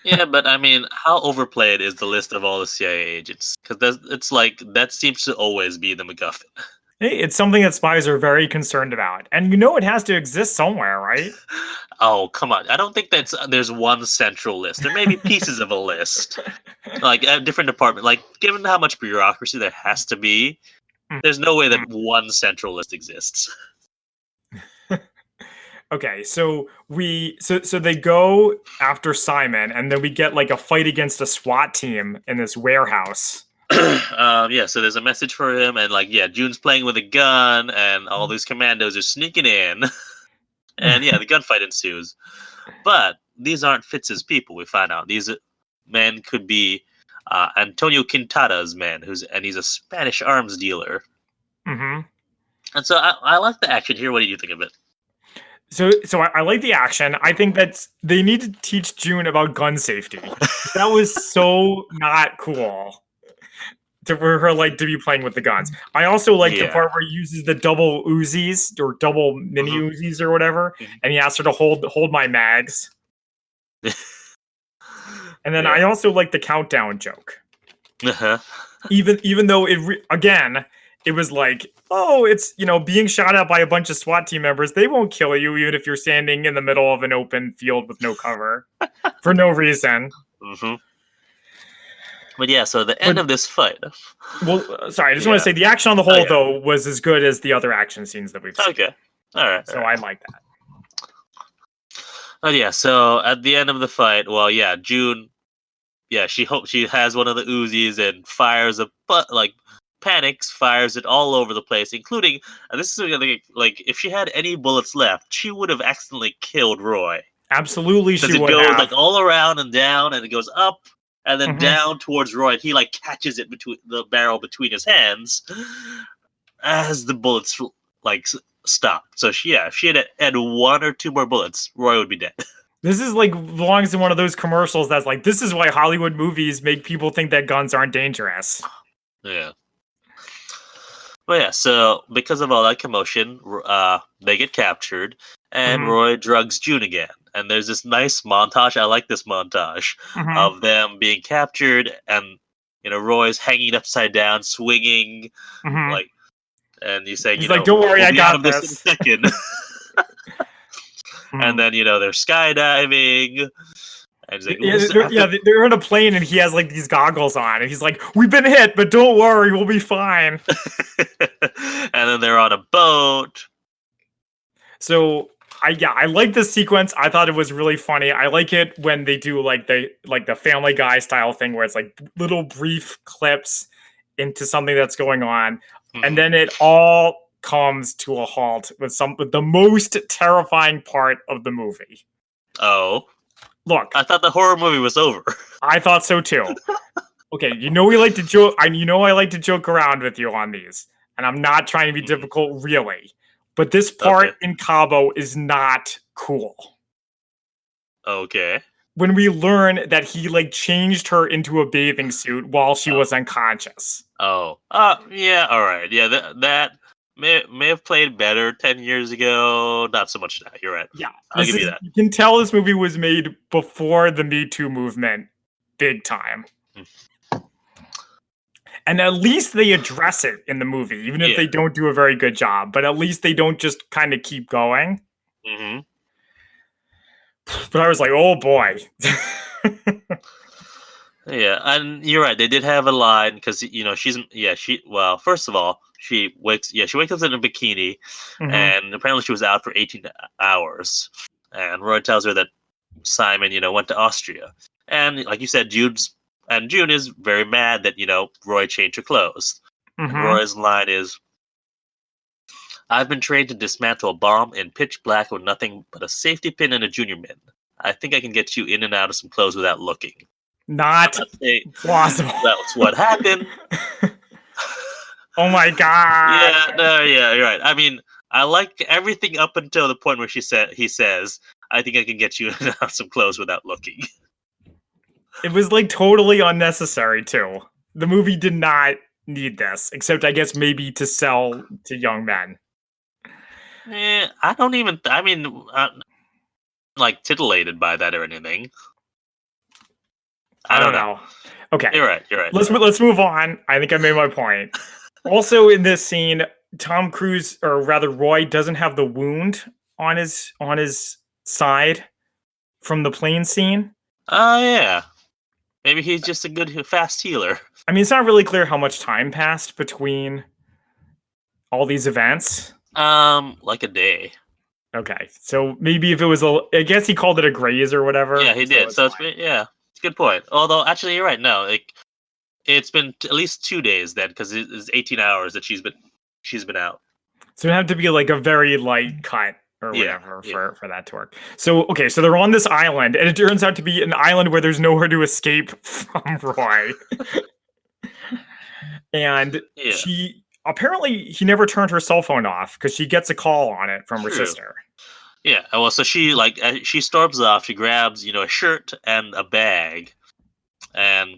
S1: Yeah, but I mean, how overplayed is the list of all the CIA agents? Because it's like that seems to always be the MacGuffin.
S2: Hey, it's something that spies are very concerned about, and you know it has to exist somewhere, right?
S1: Oh, come on! I don't think there's one central list. There may be pieces of a list, like a different department. Like, given how much bureaucracy there has to be, there's no way that one central list exists.
S2: Okay, so they go after Simon, and then we get like a fight against a SWAT team in this warehouse.
S1: Yeah, so there's a message for him, and like, yeah, June's playing with a gun, and all these commandos are sneaking in, and yeah, the gunfight ensues. But these aren't Fitz's people. We find out these men could be Antonio Quintada's men, he's a Spanish arms dealer.
S2: Mm-hmm.
S1: And so I like the action here. What do you think of it?
S2: So I like the action. I think that they need to teach June about gun safety. That was so not cool for her like to be playing with the guns. I also like the
S1: Yeah.
S2: part where he uses the double Uzis or double mini
S1: Hmm.
S2: Uzis or whatever, and he asks her to hold my mags. And then
S1: Yeah.
S2: I also like the countdown joke.
S1: Uh-huh.
S2: Even though again it was like, oh, it's being shot at by a bunch of SWAT team members. They won't kill you even if you're standing in the middle of an open field with no cover for no reason.
S1: Hmm. But yeah, so the end
S2: But
S1: of this fight.
S2: well, sorry, I just want to
S1: Yeah.
S2: say the action on the
S1: Oh
S2: whole
S1: yeah.
S2: though was as good as the other action scenes that we've seen.
S1: Okay. All right. All
S2: So
S1: right.
S2: I like that.
S1: Oh yeah. So at the end of the fight, well, yeah, June. Yeah, she has one of the Uzis and fires like panics, fires it all over the place, including. And this is like if she had any bullets left, she would have accidentally killed Roy
S2: Absolutely, she
S1: because it
S2: would
S1: goes
S2: have.
S1: like all around and down, and it goes up and then
S2: Mhm.
S1: down towards Roy. And he like catches it between the barrel between his hands as the bullets like stop. So if she had one or two more bullets, Roy would be dead.
S2: This is like belongs in one of those commercials that's like, this is why Hollywood movies make people think that guns aren't dangerous.
S1: Yeah. But yeah, so because of all that commotion, they get captured, and
S2: Mhm.
S1: Roy drugs June again. And there's this nice montage. I like this montage
S2: Mhm.
S1: of them being captured, and Roy's hanging upside down, swinging,
S2: Mhm.
S1: like, and he's saying,
S2: He's like, "Don't worry,
S1: we'll
S2: I
S1: be out
S2: got
S1: of this in a
S2: this."
S1: second. And
S2: Mhm.
S1: then they're skydiving, and he's like,
S2: Yeah,
S1: listen, after.
S2: they're on a plane and he has like these goggles on and he's like, "We've been hit, but don't worry, we'll be fine."
S1: And then they're on a boat.
S2: So I like this sequence. I thought it was really funny. I like it when they do like the Family Guy style thing where it's like little brief clips into something that's going on, and
S1: Mhm.
S2: then it all comes to a halt with the most terrifying part of the movie.
S1: Oh,
S2: Look,
S1: I thought the horror movie was over.
S2: I thought so too. Okay, we like to joke. I like to joke around with you on these, and I'm not trying to be
S1: Mhm.
S2: difficult, really. But this part
S1: Okay.
S2: in Cabo is not cool.
S1: Okay.
S2: When we learn that he like changed her into a bathing suit while she was unconscious.
S1: Oh. Yeah. All right. Yeah. That may have played better 10 years ago. Not so much now. You're right.
S2: Yeah,
S1: I'll
S2: this
S1: give you
S2: is
S1: that.
S2: you can tell this movie was made before the Me Too movement, big time.
S1: Mm.
S2: And at least they address it in the movie, even if
S1: Yeah.
S2: they don't do a very good job. But at least they don't just kind of keep going.
S1: Hmm.
S2: But I was like, oh boy.
S1: Yeah. And you're right. They did have a line because she's well, first of all, she wakes up in a bikini,
S2: Mhm.
S1: and apparently she was out for 18 hours. And Roy tells her that Simon went to Austria, and like you said, June is very mad that Roy changed her clothes. And
S2: Mhm.
S1: Roy's line is, I've been trained to dismantle a bomb in pitch black with nothing but a safety pin and a junior min. I think I can get you in and out of some clothes without looking. I'm
S2: Not
S1: not saying
S2: plausible.
S1: that's what happened.
S2: Oh my god.
S1: Yeah, no, yeah, you're right. I mean, I like everything up until the point where he says, "I think I can get you some clothes without looking."
S2: It was like totally unnecessary too. The movie did not need this, except I guess maybe to sell to young men.
S1: I don't even. I mean, like titillated by that or anything. I
S2: I
S1: don't
S2: don't
S1: know.
S2: know. Okay,
S1: You're right. You're right.
S2: let's move on. I think I made my point. Also, in this scene, Tom Cruise, or rather Roy, doesn't have the wound on his side from the plane scene.
S1: Oh yeah. Maybe he's just a good, fast healer.
S2: I mean, it's not really clear how much time passed between all these events.
S1: Like a day.
S2: Okay, so maybe if it was I guess he called it a graze or whatever.
S1: Yeah, he
S2: So
S1: did.
S2: it's
S1: So it's
S2: fine.
S1: yeah, it's a good point. Although actually, you're right. No, it's been at least 2 days then, because it's 18 hours that she's been out.
S2: So it had to be like a very light cut or
S1: Yeah,
S2: whatever
S1: yeah.
S2: for that to work. So okay, so they're on this island, and it turns out to be an island where there's nowhere to escape from Roy. And
S1: Yeah,
S2: she apparently he never turned her cell phone off because she gets a call on it from her
S1: true.
S2: sister.
S1: Yeah. Well, so she storms off. She grabs a shirt and a bag, and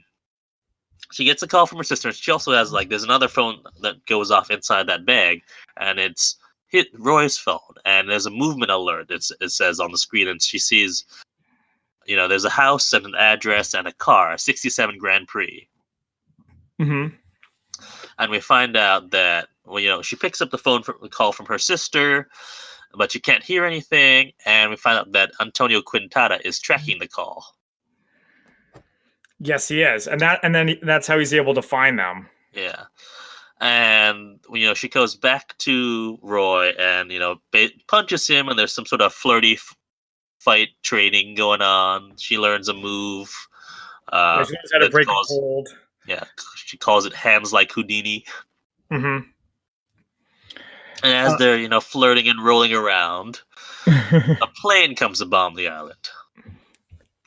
S1: she gets a call from her sister. She also has there's another phone that goes off inside that bag, and it's hit Roy's phone, and there's a movement alert. It says on the screen, and she sees there's a house and an address and a car, 67 Grand Prix.
S2: Mm-hmm.
S1: And we find out that she picks up the phone for the call from her sister, but she can't hear anything, and we find out that Antonio Quintana is tracking the call.
S2: Yes, he is, and that's how he's able to find them.
S1: Yeah. And she goes back to Roy and punches him, and there's some sort of flirty fight training going on. She learns a move
S2: Yeah, she knows how to
S1: that
S2: break a
S1: calls
S2: hold.
S1: she calls it hands like Houdini.
S2: Mm-hmm.
S1: And as they're flirting and rolling around, a plane comes to bomb the island,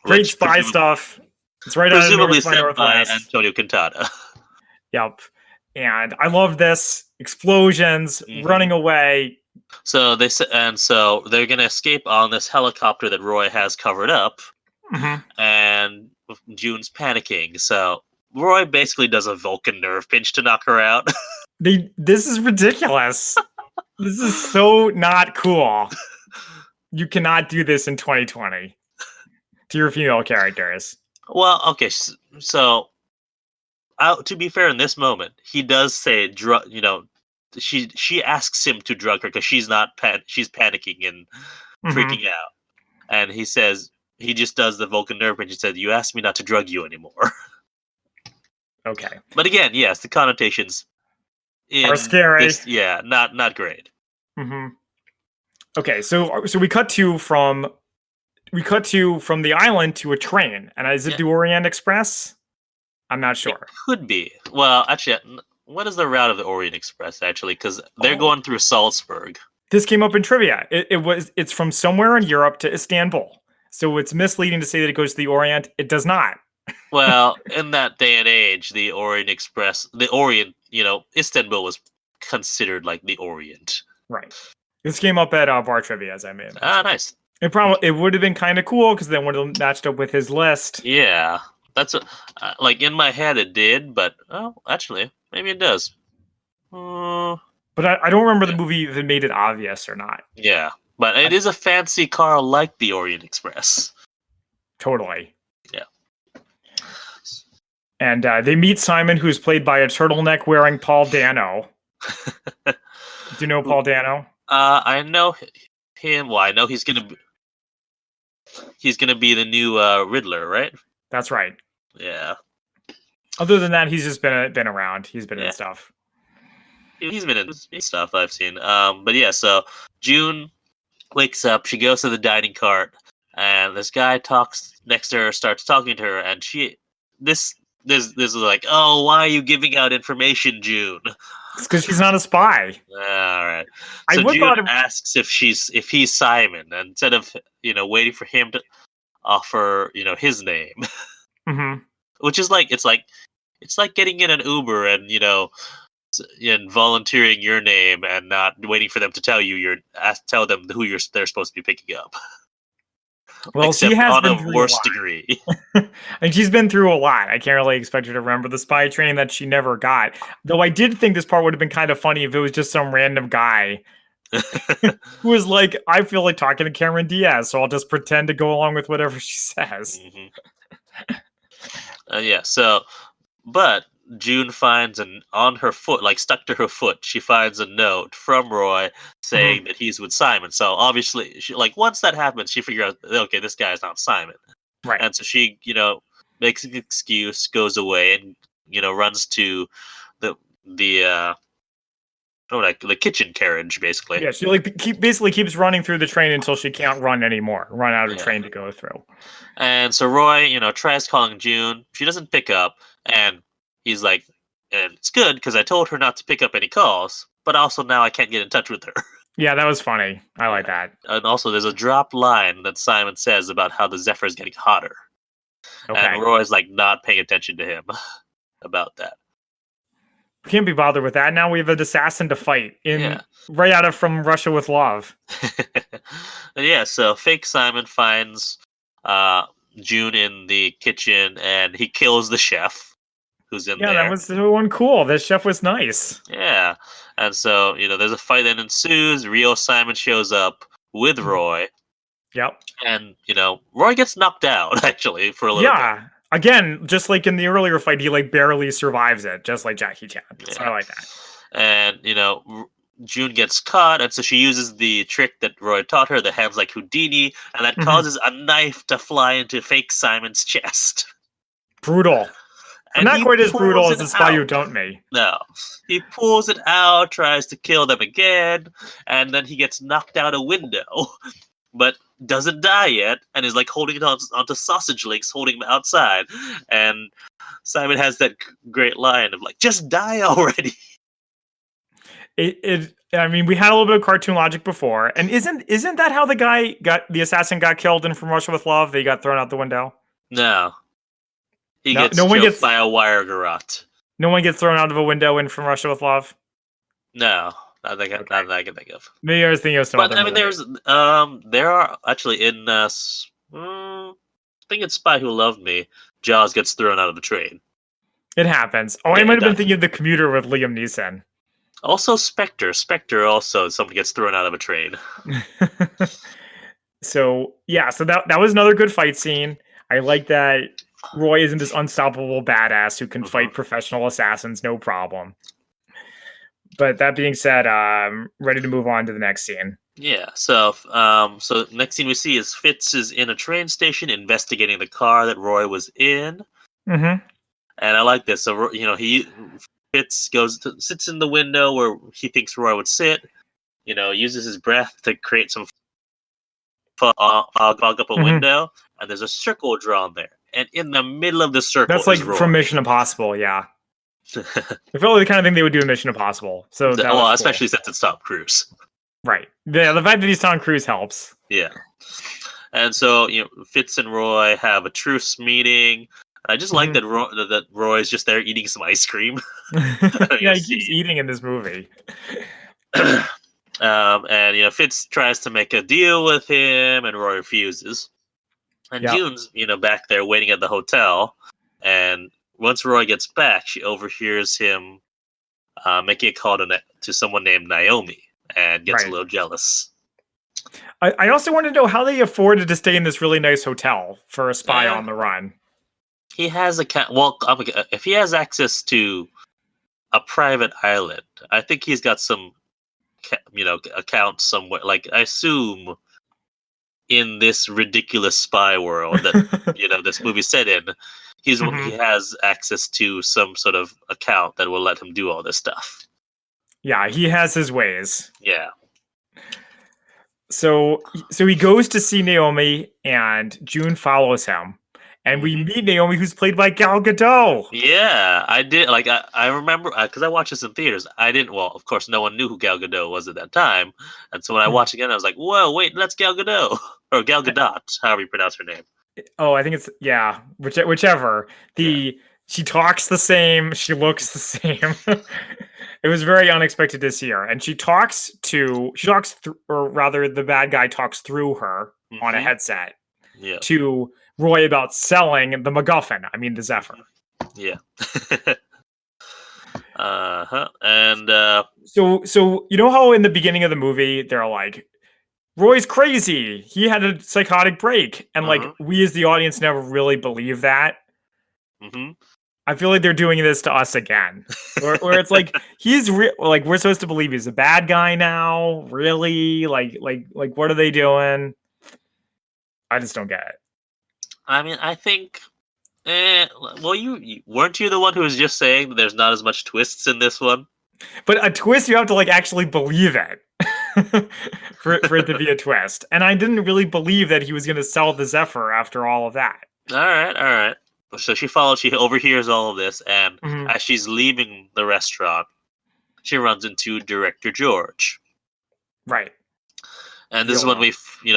S2: Great
S1: which
S2: spy stuff. It's right out of
S1: presumably
S2: North by
S1: sent by
S2: Northwest.
S1: Antonio Quintana.
S2: Yep. And I love this. Explosions,
S1: Hmm.
S2: running away.
S1: So so they're gonna escape on this helicopter that Roy has covered up,
S2: Mm-hmm.
S1: and June's panicking. So Roy basically does a Vulcan nerve pinch to knock her out.
S2: This is ridiculous. This is so not cool. You cannot do this in 2020 to your female characters.
S1: Well, okay, so to be fair, in this moment, he does say drug. She asks him to drug her because she's not she's panicking and
S2: Mm-hmm.
S1: freaking out, and he says he just does the Vulcan nerve pinch and said, "You asked me not to drug you anymore."
S2: Okay.
S1: But again, yes, the connotations
S2: Are
S1: in
S2: scary.
S1: this, yeah, not great.
S2: Mm-hmm. Okay, so we cut to from the island to a train, and is it
S1: Yeah,
S2: the Orient Express? I'm not
S1: it
S2: sure.
S1: could be. Well, actually, what is the route of the Orient Express actually? Because they're
S2: Oh,
S1: going through Salzburg.
S2: this came up in trivia. It's from somewhere in Europe to Istanbul. So it's misleading to say that it goes to the Orient. It does not.
S1: Well, in that day and age, the Orient Express, the Orient, Istanbul was considered like the Orient.
S2: Right. This came up at bar trivia, as I may have
S1: Ah,
S2: mentioned.
S1: nice.
S2: It would have been kind of cool because then would have matched up with his list.
S1: Yeah, that's like in my head it did, but actually, maybe it does. Uh,
S2: But I don't remember the
S1: yeah,
S2: movie if it made it obvious or not.
S1: yeah, but it is a fancy car like the Orient Express.
S2: Totally.
S1: Yeah.
S2: And they meet Simon, who's played by a turtleneck wearing Paul Dano. Do you know Paul Dano?
S1: I know him. Well, I know he's gonna be the new Riddler, right?
S2: That's right.
S1: Yeah,
S2: Other than that, he's just been around. He's been in
S1: yeah.
S2: stuff.
S1: He's been in stuff I've seen. But yeah, so June wakes up. She goes to the dining cart, and this guy talks next to her, starts talking to her, and this is like, oh, why are you giving out information, June?
S2: It's because she's not a spy.
S1: All right.
S2: I
S1: So
S2: would
S1: June
S2: thought.
S1: asks if he's Simon, and instead of waiting for him to offer his name,
S2: Mm-hmm.
S1: which is like it's like getting in an Uber and and volunteering your name and not waiting for them to tell you. Tell them they're supposed to be picking up.
S2: Well, she
S1: Except
S2: has
S1: on a
S2: been through a
S1: worse
S2: lot.
S1: degree.
S2: And she's been through a lot. I can't really expect her to remember the spy training that she never got. Though I did think this part would have been kind of funny if it was just some random guy who was like, I feel like talking to Cameron Diaz, so I'll just pretend to go along with whatever she says.
S1: Yeah. So, but June finds on her foot, like stuck to her foot, she finds a note from Roy saying that he's with Simon. So obviously, once that happens, she figures out, okay, this guy's not Simon.
S2: Right.
S1: And so she, makes an excuse, goes away, and runs to the the kitchen carriage, basically.
S2: Yeah, she basically keeps running through the train until she can't run anymore. Run out of train to go through.
S1: And so Roy, tries calling June. She doesn't pick up, and he's like, and it's good because I told her not to pick up any calls, but also now I can't get in touch with her.
S2: Yeah, that was funny. I like that.
S1: And also, there's a drop line that Simon says about how the Zephyr is getting hotter.
S2: Okay.
S1: And Roy's like not paying attention to him about that.
S2: Can't be bothered with that. Now we have an assassin to fight right out of From Russia with Love.
S1: Yeah, so fake Simon finds June in the kitchen and he kills the chef who's in there.
S2: Yeah, that was the one cool. This chef was nice.
S1: Yeah. And so, there's a fight that ensues. Real Simon shows up with Roy.
S2: Yep.
S1: And, Roy gets knocked out, actually, for a little bit.
S2: Yeah. Again, just like in the earlier fight, he barely survives it, just like Jackie Chan. So I like that.
S1: And, June gets caught, and so she uses the trick that Roy taught her, the hands like Houdini, and that causes a knife to fly into fake Simon's chest.
S2: Brutal. And not quite as brutal as the Spy Who Dumped Me.
S1: No. He pulls it out, tries to kill them again, and then he gets knocked out a window, but doesn't die yet, and is holding it onto sausage links, holding him outside. And Simon has that great line of just die already.
S2: I mean, we had a little bit of cartoon logic before, and isn't that how the assassin got killed in From Russia with Love? They got thrown out the window.
S1: No, he gets killed by a wire garrote.
S2: No one gets thrown out of a window in From Russia with Love.
S1: No, not that I can think of.
S2: Maybe I was thinking of some other.
S1: But I mean, there are actually in I think it's Spy Who Loved Me. Jaws gets thrown out of the train.
S2: It happens. Oh, I might have been thinking of The Commuter with Liam Neeson.
S1: Also, Spectre. Spectre also, someone gets thrown out of a train.
S2: So that was another good fight scene. I like that Roy isn't this unstoppable badass who can fight professional assassins, no problem. But that being said, I'm ready to move on to the next scene.
S1: Yeah, so next scene we see is Fitz is in a train station investigating the car that Roy was in.
S2: Mm-hmm.
S1: And I like this. So, Fitz sits in the window where he thinks Roy would sit, uses his breath to create some fog up a window, and there's a circle drawn there. And in the middle of the circle
S2: that's like from Mission Impossible, yeah. I feel like the kind of thing they would do in Mission Impossible. So
S1: especially since it's Tom Cruise.
S2: Right. Yeah, the fact that he's Tom Cruise helps.
S1: Yeah. And so, Fitz and Roy have a truce meeting. I just like that Roy's just there eating some ice cream.
S2: Yeah, he keeps eating in this movie.
S1: And Fitz tries to make a deal with him, and Roy refuses. And June's back there waiting at the hotel, and once Roy gets back, she overhears him making a call to someone named Naomi, and gets a little jealous.
S2: I also want to know how they afforded to stay in this really nice hotel for a spy on the run.
S1: He has if he has access to a private island, I think he's got some, account somewhere. I assume in this ridiculous spy world that this movie's set in, he has access to some sort of account that will let him do all this stuff.
S2: Yeah, he has his ways.
S1: Yeah.
S2: So he goes to see Naomi, and June follows him. And we meet Naomi, who's played by Gal Gadot.
S1: Yeah, I did. I remember, because I watched this in theaters. I didn't, well, of course, no one knew who Gal Gadot was at that time. And so when I watched again, I was like, whoa, wait, that's Gal Gadot. Or Gal Gadot, however you pronounce her name.
S2: Oh, I think it's, whichever. She talks the same. She looks the same. It was very unexpected to see her, and or rather, the bad guy talks through her on a headset
S1: Yeah.
S2: to Roy about selling the MacGuffin. I mean, the Zephyr.
S1: Yeah. And
S2: So you know how in the beginning of the movie they're like, Roy's crazy. He had a psychotic break, and like we as the audience never really believe that. I feel like they're doing this to us again, where it's like like we're supposed to believe he's a bad guy now. Really, like what are they doing? I just don't get it.
S1: I mean, I think. Well, you weren't you the one who was just saying that there's not as much twists in this one?
S2: But a twist, you have to like actually believe it for it to be a twist. And I didn't really believe that he was going to sell the Zephyr after all of that.
S1: All right. So she overhears all of this, and as she's leaving the restaurant, she runs into Director George.
S2: Right.
S1: And this is when we,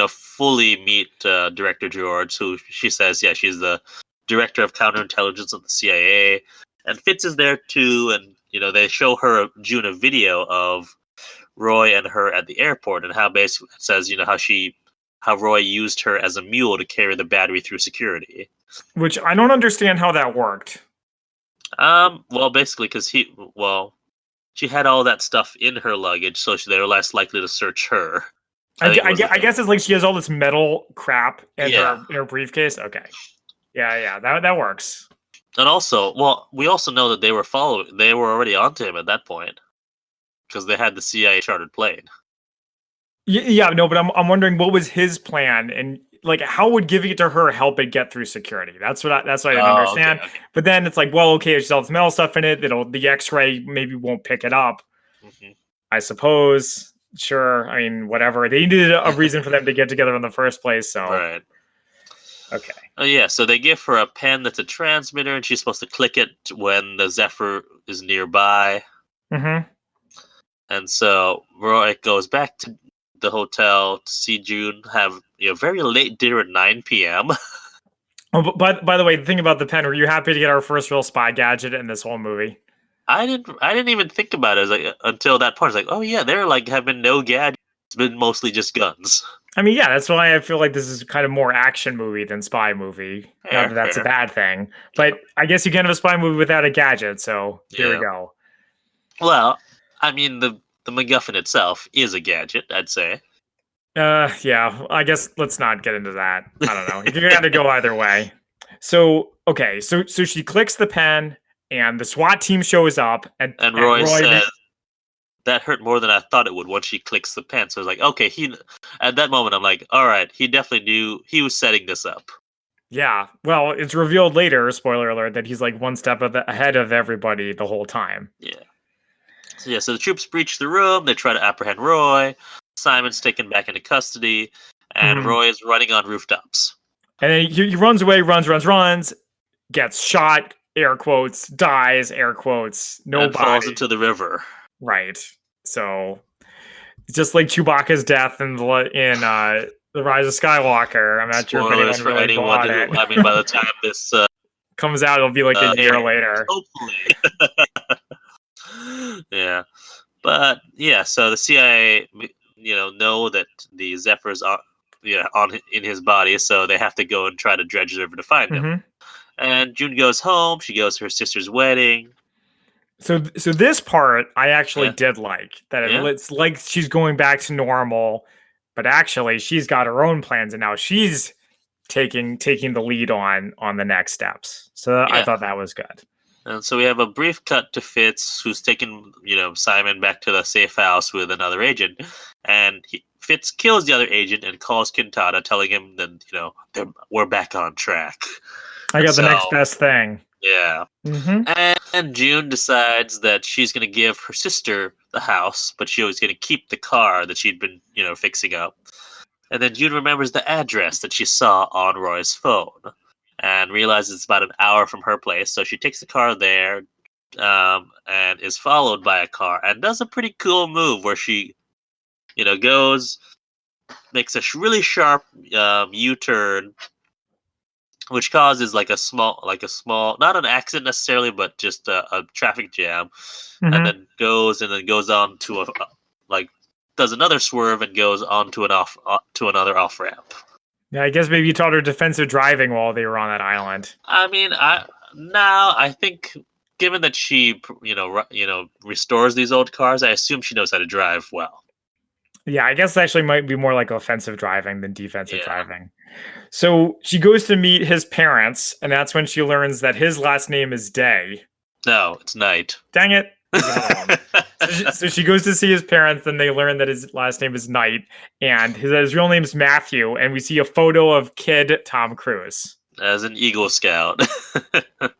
S1: fully meet Director George, who she says, yeah, she's the director of counterintelligence of the CIA, and Fitz is there too. And they show June a video of Roy and her at the airport, and how basically it says, how Roy used her as a mule to carry the battery through security.
S2: Which I don't understand how that worked.
S1: Well, basically, because she had all that stuff in her luggage, so they were less likely to search her.
S2: I guess it's like she has all this metal crap in her briefcase. Okay, yeah, that works.
S1: And also, we also know that they were already onto him at that point, because they had the CIA chartered plane.
S2: Yeah, no, but I'm wondering what was his plan, and like how would giving it to her help it get through security? That's what I didn't understand. Okay. But then it's like, well, okay, there's all this metal stuff in it. The X-ray maybe won't pick it up. I suppose. Sure. I mean, whatever. They needed a reason for them to get together in the first place. So
S1: right.
S2: Okay.
S1: Oh yeah. So they give her a pen that's a transmitter, and she's supposed to click it when the Zephyr is nearby. And so Roy goes back to the hotel to see June have very late dinner at 9 p.m.
S2: Oh, but by the way, the thing about the pen, were you happy to get our first real spy gadget in this whole movie?
S1: I didn't even think about it until that point. It's like, oh yeah, there have been no gadgets. It's been mostly just guns.
S2: I mean, yeah, that's why I feel like this is kind of more action movie than spy movie. Not that that's a bad thing, but I guess you can have a spy movie without a gadget. So here we go.
S1: Well, I mean, the MacGuffin itself is a gadget, I'd say.
S2: Yeah, I guess let's not get into that. I don't know. You got to go either way. So, okay, so she clicks the pen, and the SWAT team shows up, and
S1: Roy says, that hurt more than I thought it would once she clicks the pen. So I was like, okay, at that moment, I'm like, all right, he definitely knew he was setting this up.
S2: Yeah, well, it's revealed later, spoiler alert, that he's like one step ahead of everybody the whole time.
S1: Yeah. So the troops breach the room. They try to apprehend Roy. Simon's taken back into custody, and Roy is running on rooftops.
S2: And then he runs away, runs, gets shot, air quotes, dies, air quotes,
S1: and falls into the river.
S2: Right. So, just like Chewbacca's death in The Rise of Skywalker. I'm not sure if anyone bought it.
S1: I mean, by the time this
S2: comes out, it'll be like a year later.
S1: Hopefully. Yeah. But, yeah, so the CIA, know that the Zephyrs are in his body, so they have to go and try to dredge the river to find him. And June goes home. She goes to her sister's wedding.
S2: So this part I actually did like that. It's like she's going back to normal, but actually she's got her own plans, and now she's taking the lead on the next steps. So I thought that was good.
S1: And so we have a brief cut to Fitz, who's taken Simon back to the safe house with another agent, and Fitz kills the other agent and calls Quintana, telling him that we're back on track.
S2: I got the next best thing.
S1: Yeah. And June decides that she's going to give her sister the house, but she was going to keep the car that she'd been, fixing up. And then June remembers the address that she saw on Roy's phone and realizes it's about an hour from her place. So she takes the car there and is followed by a car and does a pretty cool move where she, makes a really sharp U-turn which causes like a small, not an accident necessarily, but just a traffic jam, and
S2: Mm-hmm.
S1: then goes on to like does another swerve and goes on to another off ramp.
S2: Yeah, I guess maybe you taught her defensive driving while they were on that island.
S1: I mean, I think given that she restores these old cars, I assume she knows how to drive well.
S2: Yeah, I guess actually might be more like offensive driving than defensive
S1: Yeah.
S2: driving. So she goes to meet his parents, and that's when she learns that his last name is Day.
S1: No, it's night.
S2: Dang it. There's another one. So she goes to see his parents, and they learn that his last name is Knight, and his real name is Matthew, and we see a photo of kid Tom Cruise.
S1: As an Eagle Scout. But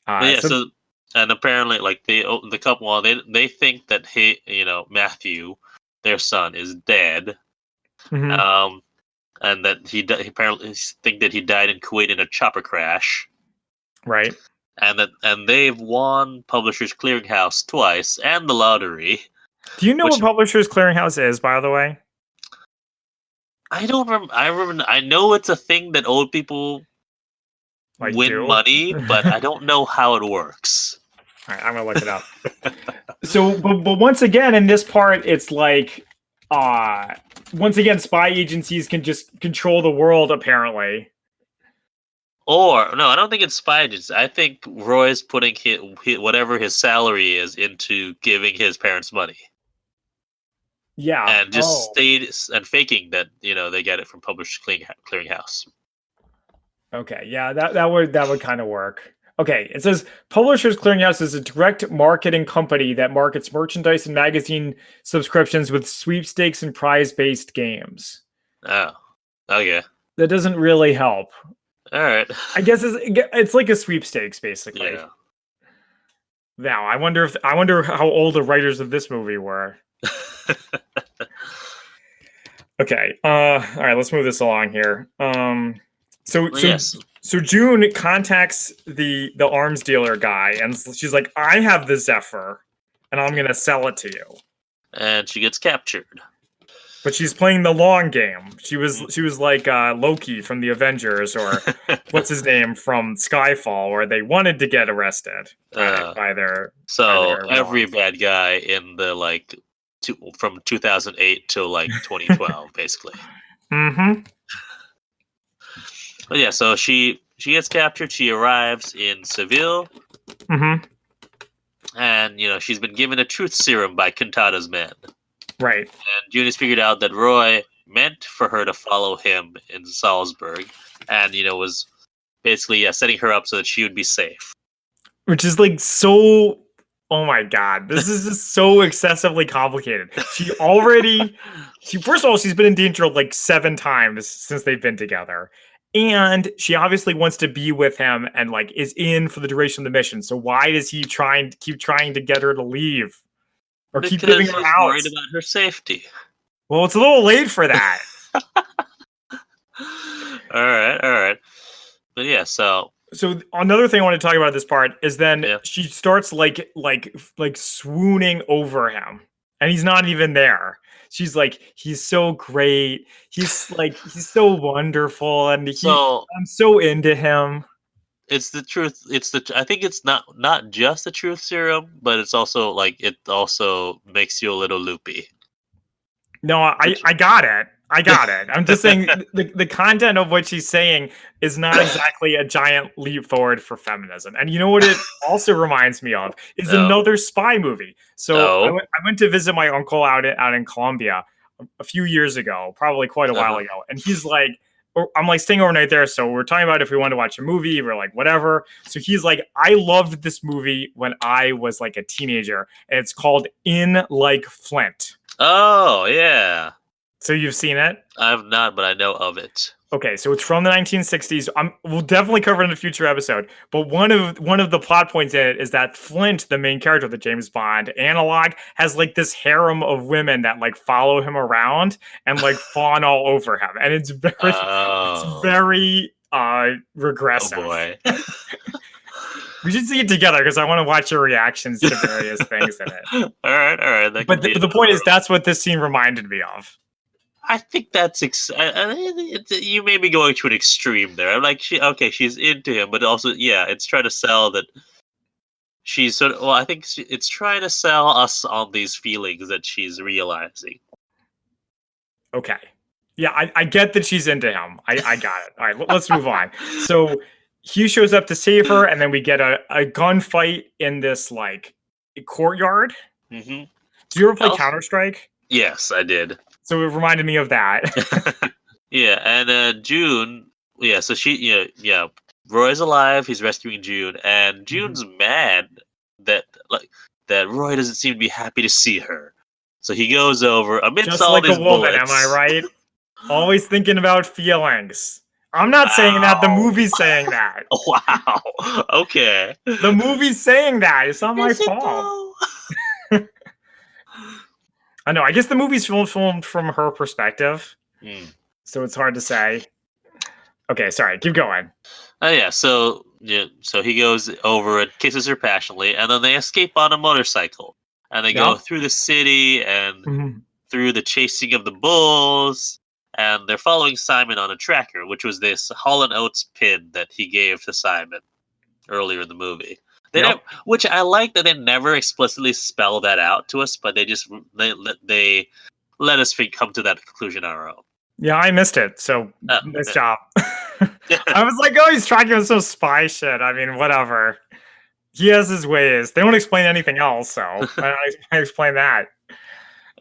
S1: yeah,
S2: So
S1: so and apparently, like the couple, they think that Matthew, their son, is dead.
S2: mhm,
S1: And that he apparently think that he died in Kuwait in a chopper crash,
S2: right.
S1: and they've won Publishers Clearinghouse twice and the lottery.
S2: Do you know
S1: Which
S2: what Publishers Clearinghouse is, by the way?
S1: I don't remember. I know it's a thing that old people
S2: Like,
S1: win
S2: do?
S1: money, but I don't know how it works.
S2: All right, I'm gonna look it up. So, but once again, in this part, it's like, once again, spy agencies can just control the world, apparently.
S1: Or no, I don't think it's spy agents. I think Roy's putting whatever his salary is into giving his parents money,
S2: Yeah.
S1: and just stayed and faking that they get it from Publishers Clearinghouse.
S2: Okay. Yeah, that would kind of work. Okay, it says Publishers Clearinghouse is a direct marketing company that markets merchandise and magazine subscriptions with sweepstakes and prize-based games.
S1: Oh, okay,
S2: That doesn't really help.
S1: all right.
S2: I guess it's like a sweepstakes, basically.
S1: Yeah.
S2: Now, I wonder how old the writers of this movie were. Okay. All right. Let's move this along here.
S1: Yes.
S2: So June contacts the arms dealer guy, and she's like, "I have the Zephyr, and I'm gonna sell it to you."
S1: And she gets captured.
S2: But she's playing the long game. She was like Loki from the Avengers, or what's his name from Skyfall, where they wanted to get arrested by their.
S1: So
S2: by their
S1: every
S2: villains.
S1: bad guy in the from 2008 till 2012, basically.
S2: Mm-hmm.
S1: But yeah, so she gets captured. She arrives in Seville,
S2: Mm-hmm.
S1: and she's been given a truth serum by Cantata's men.
S2: Right.
S1: And Juni's figured out that Roy meant for her to follow him in Salzburg, and was basically setting her up so that she would be safe.
S2: Which is like so. Oh my god, this is just so excessively complicated. First of all, she's been in danger like 7 times since they've been together. And she obviously wants to be with him and like is in for the duration of the mission. So why does he keep trying to get her to leave? Or keep giving her
S1: he's
S2: out?
S1: worried about her safety.
S2: Well, it's a little late for that.
S1: All right. But yeah, so
S2: another thing I want to talk about this part is then
S1: Yeah.
S2: she starts like swooning over him, and he's not even there. She's like, he's so great. He's so wonderful, and I'm so into him.
S1: It's the truth. I think it's not just the truth serum, but it's also it also makes you a little loopy.
S2: No, I got it. I'm just saying the content of what she's saying is not exactly a giant leap forward for feminism. And you know what it also reminds me of is another spy movie. So I went to visit my uncle out in Colombia a few years ago, probably quite a while ago. And he's like, I'm like staying overnight there. So we're talking about if we want to watch a movie. We're like, whatever. So he's like, I loved this movie when I was like a teenager. And it's called In Like Flint.
S1: Oh, yeah.
S2: So you've seen it?
S1: I have not, but I know of it.
S2: Okay, so it's from the 1960s. We'll definitely cover it in a future episode. But one of the plot points in it is that Flint, the main character, the James Bond analog, has like this harem of women that like follow him around and like fawn all over him, and it's very regressive.
S1: Oh boy.
S2: We should see it together because I want to watch your reactions to various things in it.
S1: All right.
S2: But the point is, that's what this scene reminded me of.
S1: I think that's you may be going to an extreme there. I'm like, she's into him, but also, yeah, it's trying to sell that she's sort of. Well, I think it's trying to sell us on these feelings that she's realizing.
S2: Okay. Yeah, I get that she's into him. I got it. All right, let's move on. So he shows up to save her, and then we get a gunfight in this like courtyard.
S1: Mm-hmm.
S2: Do you ever play Counter-Strike?
S1: Yes, I did.
S2: So it reminded me of that.
S1: Yeah, and June. Yeah, so yeah. Roy's alive. He's rescuing June, and June's mad that Roy doesn't seem to be happy to see her. So he goes over amidst
S2: Just
S1: all
S2: like a
S1: these
S2: woman,
S1: bullets.
S2: am I right? Always thinking about feelings. I'm not saying that. The movie's saying that.
S1: Wow. Okay.
S2: The movie's saying that. It's not my
S1: Is it
S2: fault.
S1: though?
S2: I know. I guess the movie's filmed from her perspective, so it's hard to say. Okay, sorry. Keep going.
S1: Oh yeah. So he goes over and kisses her passionately, and then they escape on a motorcycle, and they go through the city and through the chasing of the bulls, and they're following Simon on a tracker, which was this Hall & Oates pin that he gave to Simon earlier in the movie. Which I like that they never explicitly spell that out to us, but they let us come to that conclusion on our own.
S2: Yeah, I missed it. So nice job. I was like, oh, he's tracking with some spy shit. I mean, whatever. He has his ways. They don't explain anything else, so I explain that.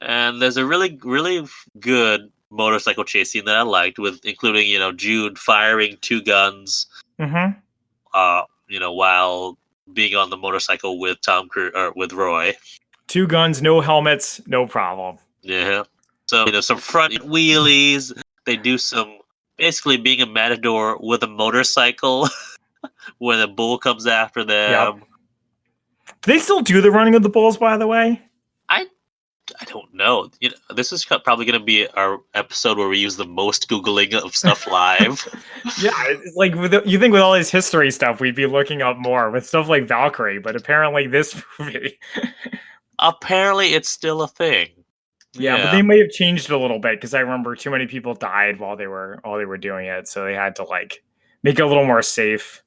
S1: And there's a really, really good motorcycle chase scene that I liked, with including Jude firing 2 guns. While being on the motorcycle with Tom Cruise or with Roy.
S2: 2 guns, no helmets, no problem.
S1: Yeah. So some front wheelies. They do some basically being a matador with a motorcycle when a bull comes after them.
S2: Yep. Do they still do the running of the bulls, by the way?
S1: I don't know. This is probably going to be our episode where we use the most Googling of stuff live.
S2: Yeah, it's like you think with all this history stuff, we'd be looking up more with stuff like Valkyrie, but apparently this movie.
S1: Apparently, it's still a thing.
S2: Yeah, but they may have changed it a little bit because I remember too many people died while they were doing it, so they had to like make it a little more safe.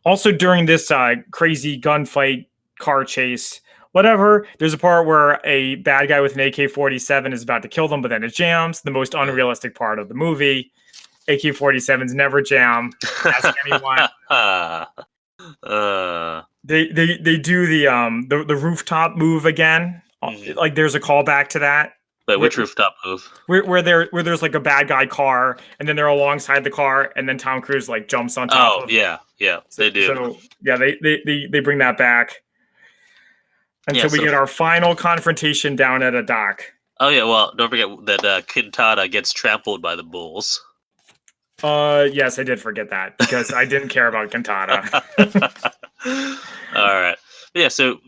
S2: Also, during this crazy gunfight, car chase, whatever, there's a part where a bad guy with an AK-47 is about to kill them, but then it jams. The most unrealistic part of the movie. AK-47s never jam. Ask anyone. They do the rooftop move again. Like there's a callback to that.
S1: Wait, which rooftop move?
S2: Where there's like a bad guy car, and then they're alongside the car, and then Tom Cruise like jumps on top.
S1: Oh yeah, they do.
S2: So yeah, they bring that back until we get our final confrontation down at a dock.
S1: Oh yeah, well, don't forget that Quintada gets trampled by the bulls.
S2: Yes, I did forget that because I didn't care about Quintada.
S1: All right, yeah. So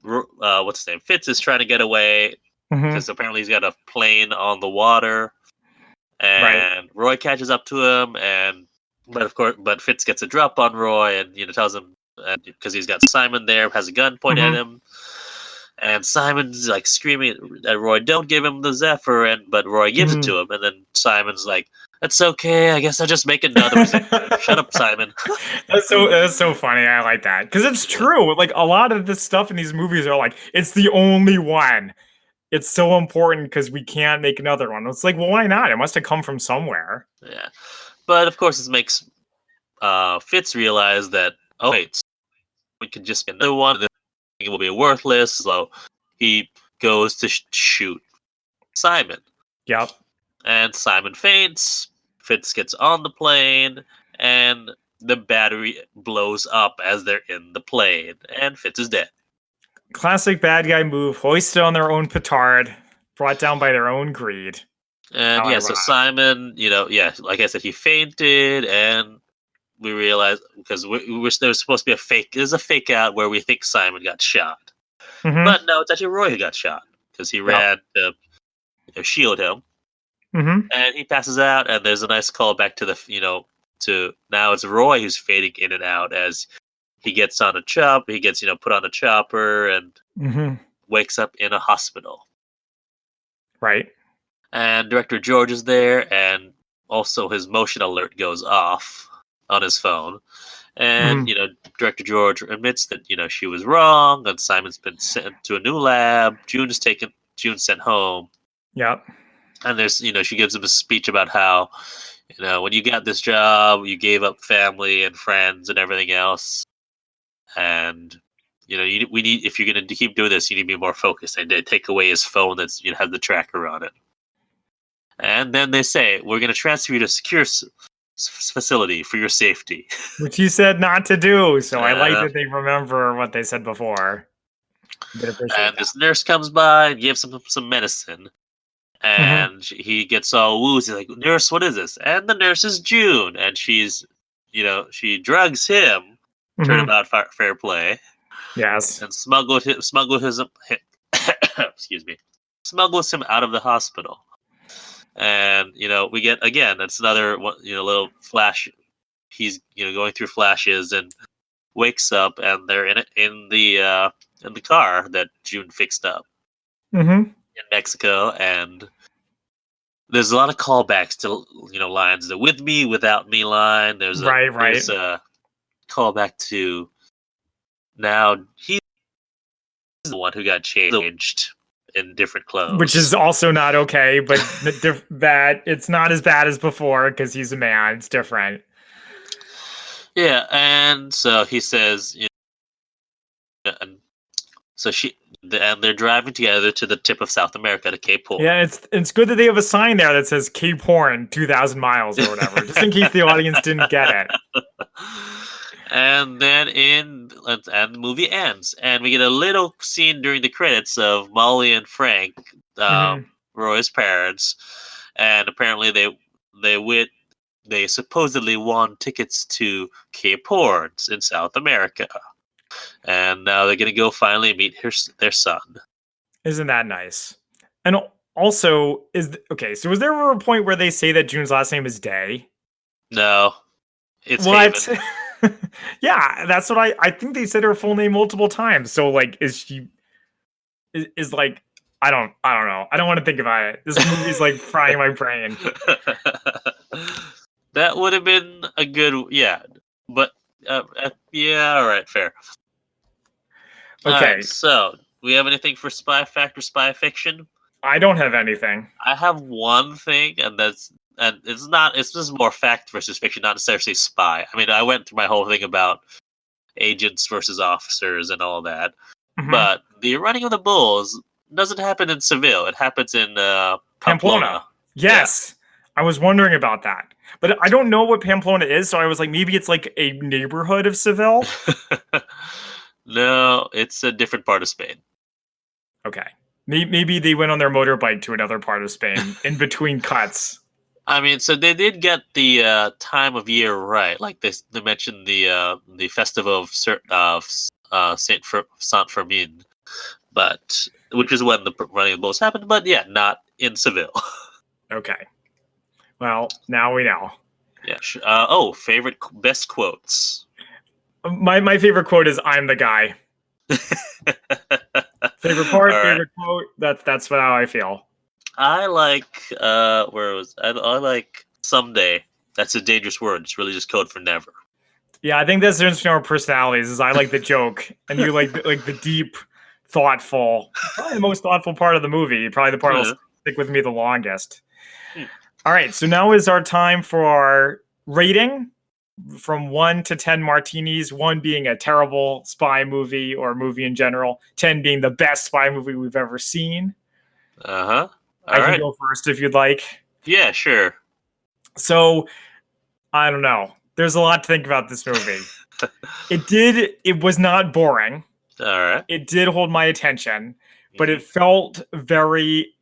S1: what's his name? Fitz is trying to get away because apparently he's got a plane on the water, and Roy catches up to him, but Fitz gets a drop on Roy, and tells him because he's got Simon there, has a gun pointed at him. And Simon's like screaming at Roy, "Don't give him the Zephyr!" But Roy gives it to him, and then Simon's like, "That's okay. I guess I'll just make another." Like, shut up, Simon.
S2: That's so funny. I like that because it's true. Like a lot of this stuff in these movies are like, it's the only one. It's so important because we can't make another one. It's like, well, why not? It must have come from somewhere.
S1: Yeah, but of course, this makes Fitz realize that wait, we could just get another one. It will be worthless, so he goes to shoot Simon.
S2: Yep.
S1: And Simon faints. Fitz gets on the plane, and the battery blows up as they're in the plane, and Fitz is dead.
S2: Classic bad guy move, hoisted on their own petard, brought down by their own greed.
S1: And so Simon, like I said, he fainted, and we realized because there was supposed to be a fake. There's a fake out where we think Simon got shot, but no, it's actually Roy who got shot because he ran to shield him, and he passes out. And there's a nice call back to to now it's Roy who's fading in and out as he gets on a chopper. He gets put on a chopper and wakes up in a hospital.
S2: Right.
S1: And Director George is there, and also his motion alert goes off on his phone. And,
S2: Mhm.
S1: Director George admits that, she was wrong, and Simon's been sent to a new lab. June's sent home.
S2: Yep.
S1: And she gives him a speech about how, when you got this job, you gave up family and friends and everything else. And, we need, if you're going to keep doing this, you need to be more focused. And they take away his phone that's, has the tracker on it. And then they say, we're going to transfer you to a secure facility for your safety.
S2: Which he said not to do. So I like
S1: Uh,
S2: that they remember what they said before. Did appreciate
S1: and
S2: that.
S1: this nurse comes by and gives him some medicine.
S2: Mhm.
S1: And he gets all woozy, like, nurse, what is this? And the nurse is June. And she drugs him,
S2: Mhm.
S1: turnabout fair play,
S2: Yes.
S1: and excuse me, smuggles him out of the hospital. And we get again. That's another one. Little flash. He's going through flashes and wakes up, and they're in the car that June fixed up
S2: Mhm.
S1: in Mexico. And there's a lot of callbacks to lines. The "with me, without me" line.
S2: Right,
S1: There's
S2: right.
S1: a callback to now he's the one who got changed in different
S2: Which
S1: clothes.
S2: is also not okay, but that it's not as bad as before because he's a man. It's different.
S1: Yeah, and so he says, and so and they're driving together to the tip of South America, to Cape Horn.
S2: Yeah, it's good that they have a sign there that says Cape Horn 2,000 miles or whatever, just in case the audience didn't get it.
S1: And then and the movie ends, and we get a little scene during the credits of Molly and Frank,
S2: Mhm.
S1: Roy's parents, and apparently they supposedly won tickets to Cape Horn in South America, and now they're gonna go finally meet their son.
S2: Isn't that nice? And also, okay, so was there ever a point where they say that June's last name is Day?
S1: No, it's
S2: What?
S1: Haven.
S2: Yeah, that's what I think they said her full name multiple times. So like is she is like I don't know. I don't want to think about it. This movie's like frying my brain.
S1: That would have been a good, yeah, but yeah, all right, fair. All right,
S2: Okay,
S1: so we have anything for spy fact or spy fiction?
S2: I don't have anything.
S1: I have one thing, and it's not. It's just more fact versus fiction, not necessarily spy. I mean, I went through my whole thing about agents versus officers and all that,
S2: Mhm.
S1: but the running of the bulls doesn't happen in Seville. It happens in
S2: Pamplona.
S1: Pamplona. Yeah.
S2: Yes. I was wondering about that. But I don't know what Pamplona is, so I was like, maybe it's like a neighborhood of Seville.
S1: No, it's a different part of Spain.
S2: Okay. Maybe they went on their motorbike to another part of Spain in between cuts.
S1: I mean, so they did get the time of year right. Like they mentioned the festival of Saint Fermin, but which is when the running of the bulls happened. But yeah, not in Seville.
S2: Okay. Well, now we know.
S1: Yeah. Favorite best quotes.
S2: My favorite quote is "I'm the guy." Favorite
S1: All
S2: part,
S1: right.
S2: favorite quote. That's how I feel.
S1: I like I like someday. That's a dangerous word. It's really just code for never.
S2: Yeah, I think that's the difference between our personalities. Is I like the joke, and you like the deep, thoughtful. Probably the most thoughtful part of the movie. Probably the part that'll
S1: Yeah.
S2: stick with me the longest.
S1: Hmm.
S2: All right, so now is our time for our rating from 1 to 10 martinis. 1 being a terrible spy movie or movie in general. 10 being the best spy movie we've ever seen.
S1: Uh-huh. All
S2: I can
S1: right.
S2: go first if you'd like.
S1: Yeah, sure.
S2: So I don't know. There's a lot to think about this movie. It was not boring.
S1: All right.
S2: It did hold my attention, but
S1: Mhm.
S2: it felt very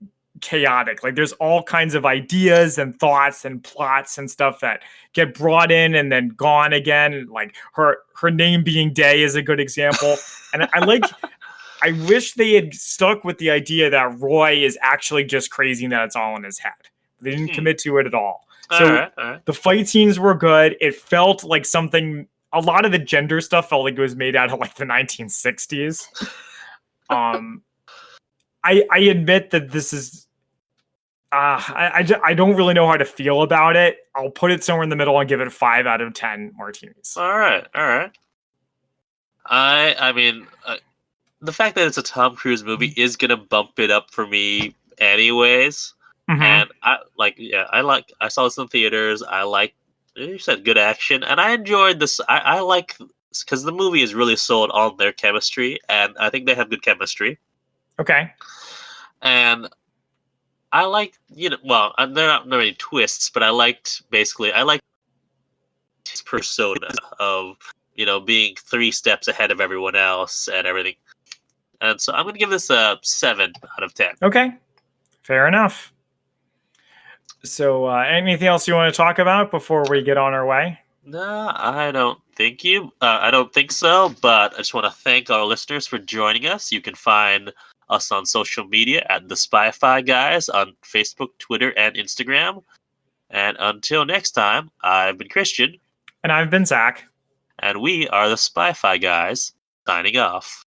S2: chaotic. Like there's all kinds of ideas and thoughts and plots and stuff that get brought in and then gone again. Like her name being Day is a good example. And I wish they had stuck with the idea that Roy is actually just crazy and that it's all in his head. They didn't
S1: Hmm.
S2: commit to it at all.
S1: All
S2: So
S1: right. All right.
S2: the fight scenes were good. It felt like something. A lot of the gender stuff felt like it was made out of like the 1960s. Um, I admit that this is I don't really know how to feel about it. I'll put it somewhere in the middle and give it a 5 out of 10 martinis.
S1: All right. I mean, the fact that it's a Tom Cruise movie is gonna bump it up for me, anyways. And I saw this in theaters. I like, you said, good action, and I enjoyed this. I like, because the movie is really sold on their chemistry, and I think they have good chemistry.
S2: Okay.
S1: And I like, there are not many twists, but I liked his persona of, being 3 steps ahead of everyone else and everything. And so I'm going to give this a 7 out of 10.
S2: Okay. Fair enough. So anything else you want to talk about before we get on our way?
S1: No, I don't think so, but I just want to thank our listeners for joining us. You can find us on social media at the Spy-Fi Guys on Facebook, Twitter, and Instagram. And until next time, I've been Christian.
S2: And I've been Zach.
S1: And we are the Spy-Fi Guys, signing off.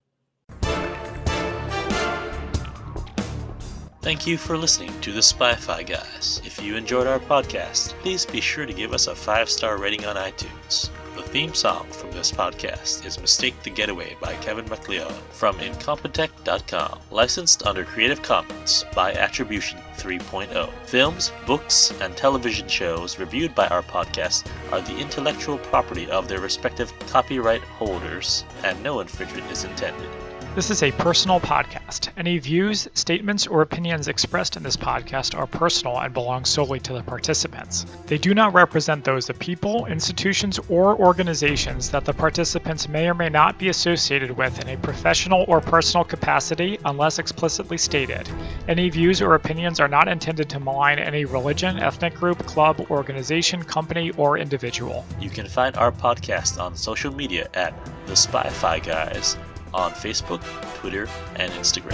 S1: Thank you for listening to the Spy-Fi Guys. If you enjoyed our podcast, please be sure to give us a 5-star rating on iTunes. The theme song from this podcast is Mistake the Getaway by Kevin MacLeod from Incompetech.com. Licensed under Creative Commons by Attribution 3.0. Films, books, and television shows reviewed by our podcast are the intellectual property of their respective copyright holders, and no infringement is intended.
S3: This is a personal podcast. Any views, statements, or opinions expressed in this podcast are personal and belong solely to the participants. They do not represent those of people, institutions, or organizations that the participants may or may not be associated with in a professional or personal capacity unless explicitly stated. Any views or opinions are not intended to malign any religion, ethnic group, club, organization, company, or individual.
S1: You can find our podcast on social media at The Spy-Fi Guys on Facebook, Twitter, and Instagram.